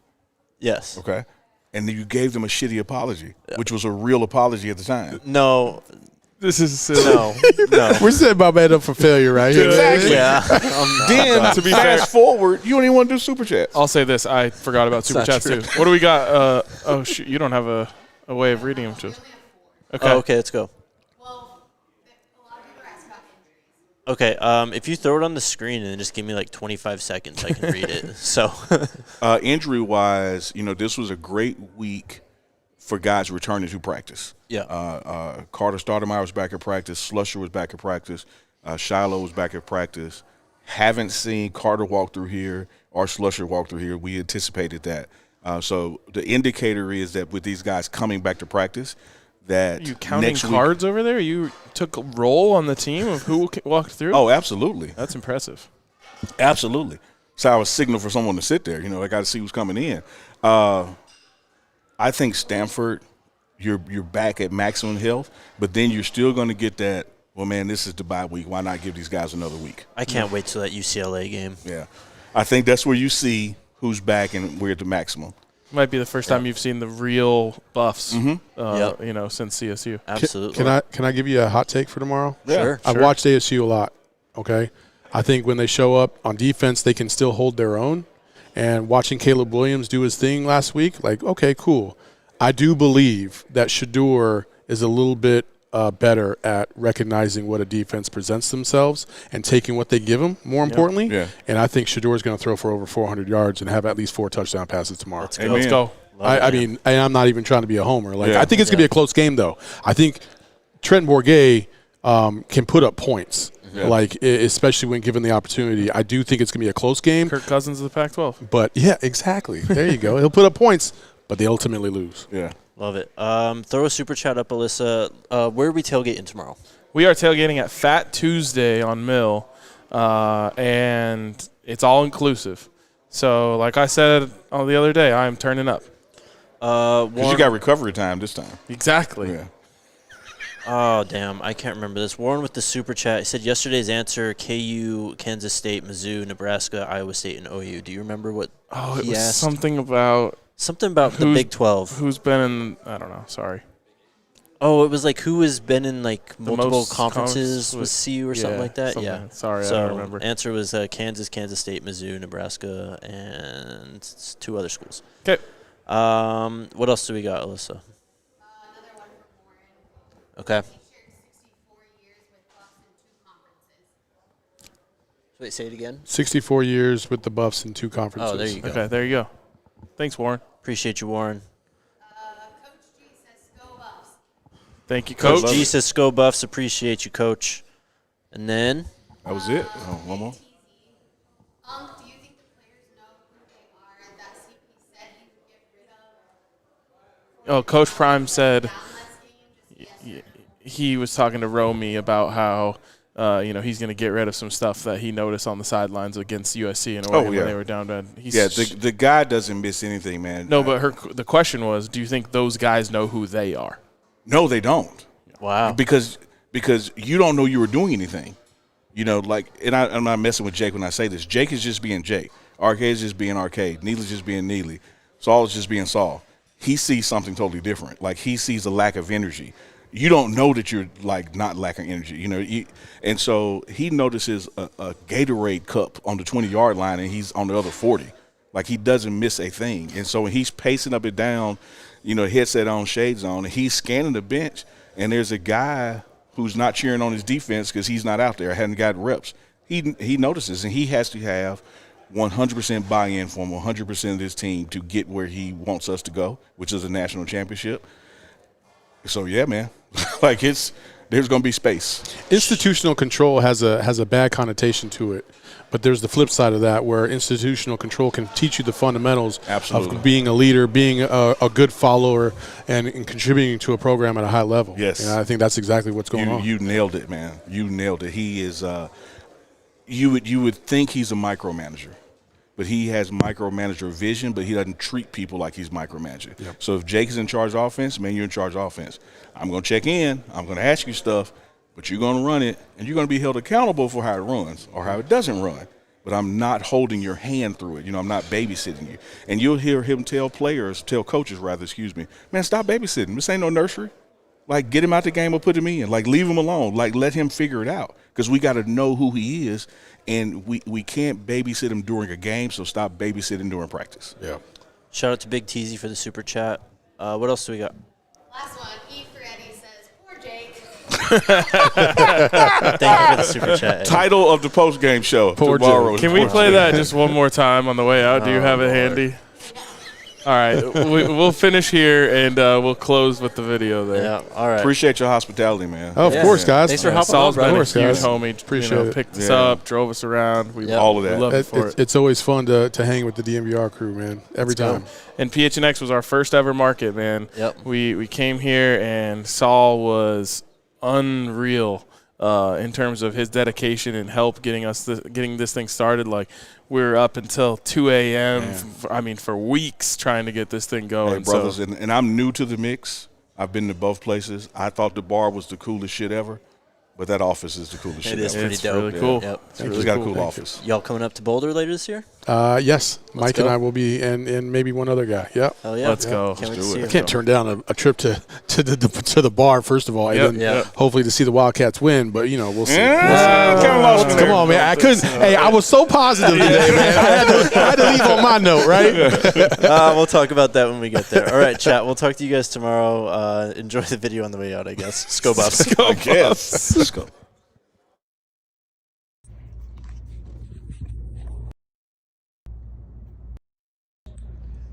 Yes. Okay? And then you gave them a shitty apology, which was a real apology at the time. No. This is silly. No. We're setting my man up for failure right here. Exactly. Yeah. Then, to be fast forward, you don't even want to do super chats. I'll say this. I forgot about super chats, too. What do we got? Oh, shoot. You don't have a way of reading them to us. Okay. Okay, let's go. Okay, if you throw it on the screen and just give me like 25 seconds, I can read it. So, injury-wise, this was a great week for guys returning to practice. Yeah. Carter Stoudemire was back at practice. Slusher was back at practice. Shiloh was back at practice. Haven't seen Carter walk through here or Slusher walk through here. We anticipated that. So the indicator is that with these guys coming back to practice, that Are you counting cards over there? You took a roll on the team of who walked through? Oh, absolutely. That's impressive. Absolutely. So I was signal for someone to sit there. I got to see who's coming in. I think Stanford, you're back at maximum health, but then you're still going to get that, well, man, this is the bye week. Why not give these guys another week? I can't wait till that UCLA game. Yeah. I think that's where you see who's back and we're at the maximum. Might be the first time you've seen the real buffs, since CSU. Absolutely. Can I give you a hot take for tomorrow? Yeah. Sure. I've watched ASU a lot, okay? I think when they show up on defense, they can still hold their own. And watching Caleb Williams do his thing last week, like, okay, cool. I do believe that Shedeur is a little bit better at recognizing what a defense presents themselves and taking what they give them, more importantly. Yeah. And I think Shedeur is going to throw for over 400 yards and have at least 4 touchdown passes tomorrow. Let's go. I mean, and I'm not even trying to be a homer. I think it's going to be a close game, though. I think Trent Bourget can put up points. Yeah. Especially when given the opportunity. I do think it's going to be a close game. Kirk Cousins of the Pac-12. But, yeah, exactly. There you go. He'll put up points, but they ultimately lose. Yeah. Love it. Throw a super chat up, Alyssa. Where are we tailgating tomorrow? We are tailgating at Fat Tuesday on Mill, and it's all-inclusive. So, like I said the other day, I'm turning up. Because you got recovery time this time. Exactly. Yeah. Oh, damn. I can't remember this. Warren with the super chat. He said yesterday's answer, KU, Kansas State, Mizzou, Nebraska, Iowa State, and OU. Do you remember what it he was asked? something about the Big 12. Who's been in – I don't know. Sorry. Oh, it was like who has been in like multiple most conferences with CU or something like that? something. Yeah. Sorry, so I don't remember. Answer was Kansas, Kansas State, Mizzou, Nebraska, and 2 other schools. Okay. What else do we got, Alyssa? Another one from Warren. Okay. He shared 64 years with Buffs in 2 conferences. Wait, say it again. 64 years with the Buffs in 2 conferences. Oh, there you go. Okay, there you go. Thanks, Warren. Appreciate you, Warren. Coach G says, "Go Buffs." Thank you, Coach. Coach G says, "Go Buffs." Appreciate you, Coach. And then That was it. Oh, one more. Do you think the players know who they are and that CP said he would get rid of? Oh, Coach Prime said he was talking to Romy about how he's going to get rid of some stuff that he noticed on the sidelines against USC and Oregon when they were down to. The guy doesn't miss anything, man. No, but the question was, do you think those guys know who they are? No, they don't. Wow. Because you don't know you were doing anything. I'm not messing with Jake when I say this. Jake is just being Jake. Arcade is just being Arcade. Neely's just being Neely. Saul is just being Saul. He sees something totally different. Like, he sees a lack of energy. You don't know that you're, like, not lacking energy. And so he notices a Gatorade cup on the 20-yard line, and he's on the other 40. Like, he doesn't miss a thing. And so when he's pacing up and down, headset on, shades on, and he's scanning the bench, and there's a guy who's not cheering on his defense because he's not out there, hadn't got reps. He notices, and he has to have 100% buy-in from 100% of his team to get where he wants us to go, which is a national championship. So, yeah, man, there's going to be space. Institutional control has a bad connotation to it, but there's the flip side of that where institutional control can teach you the fundamentals of being a leader, being a good follower, and contributing to a program at a high level. Yes. And I think that's exactly what's going on. You nailed it, man. You nailed it. He is you would think he's a micromanager, but he has micromanager vision, but he doesn't treat people like he's micromanaging. Yep. So if Jake is in charge of offense, man, you're in charge of offense. I'm going to check in. I'm going to ask you stuff, but you're going to run it, and you're going to be held accountable for how it runs or how it doesn't run. But I'm not holding your hand through it. I'm not babysitting you. And you'll hear him tell coaches, man, stop babysitting. This ain't no nursery. Like, get him out the game or put him in. Like, leave him alone. Like, let him figure it out because we got to know who he is, and we can't babysit him during a game, so stop babysitting during practice. Yeah. Shout out to Big Teasy for the super chat. What else do we got? Last one. E. Freddy says, "Poor Jake." Thank you for the super chat. Title of the post-game show. Poor tomorrow. Can we play that just one more time on the way out? Do you have it handy? All right, we'll finish here and we'll close with the video there. Yeah, all right. Appreciate your hospitality, man. Oh, of course, guys. Thanks for hopping Saul's on, been brother. a huge homie. Appreciate it. Picked us up, drove us around. All of that. We love it for it. It's always fun to hang with the DNVR crew, man. Every time. And PHNX was our first ever market, man. Yep. We came here and Saul was unreal in terms of his dedication and help getting this thing started. Like, we were up until 2 a.m. For weeks trying to get this thing going. Hey, brothers, and I'm new to the mix. I've been to both places. I thought the bar was the coolest shit ever, but that office is the coolest shit ever. It is pretty dope. Really cool. Yep. It's got a cool office. Y'all coming up to Boulder later this year? Yes. Mike go. and I will be, and maybe one other guy. Yep. Hell yeah. Let's go. Can't wait to do see it. you. I can't turn down a trip to the bar, first of all, and then hopefully to see the Wildcats win, but, we'll see. Come on, man. I couldn't. Hey, I was so positive today, man. I had to leave on my note, right? We'll talk about that when we get there. All right, chat. We'll talk to you guys tomorrow. Enjoy the video on the way out, I guess. Go Buffs. Go Buffs. Let's go.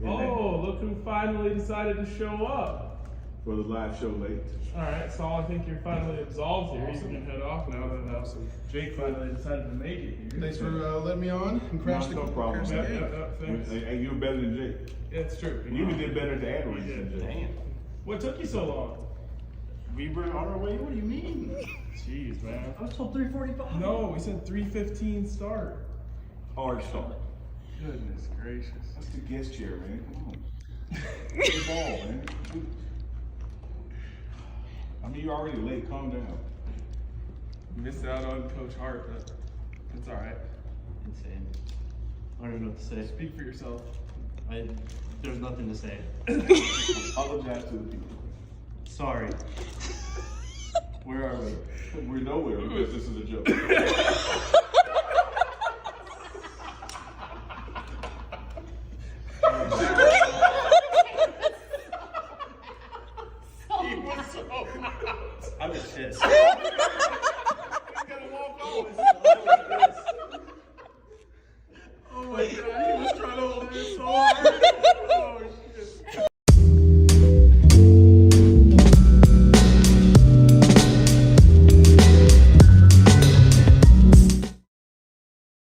Oh, look who finally decided to show up. For the live show late. All right, Saul, I think you're finally absolved here. You can head off now that Jake finally decided to make it here. Thanks for letting me on and crash the problem. Thanks. Hey, you're better than Jake. Yeah, it's true. And you even did better at the ad reads than Jake. Damn. What took you so long? We were on our way. What do you mean? Jeez, man. I was told 3:45. No, we said 3:15 start. Hard start. Goodness gracious. That's the guest chair, man. Come on. Get the ball, man. I mean, you're already late. Calm down. Missed out on Coach Hart, but it's all right. Insane. I don't even know what to say. Speak for yourself. There's nothing to say. Apologize to the people. Sorry. Where are we? We're nowhere because this is a joke.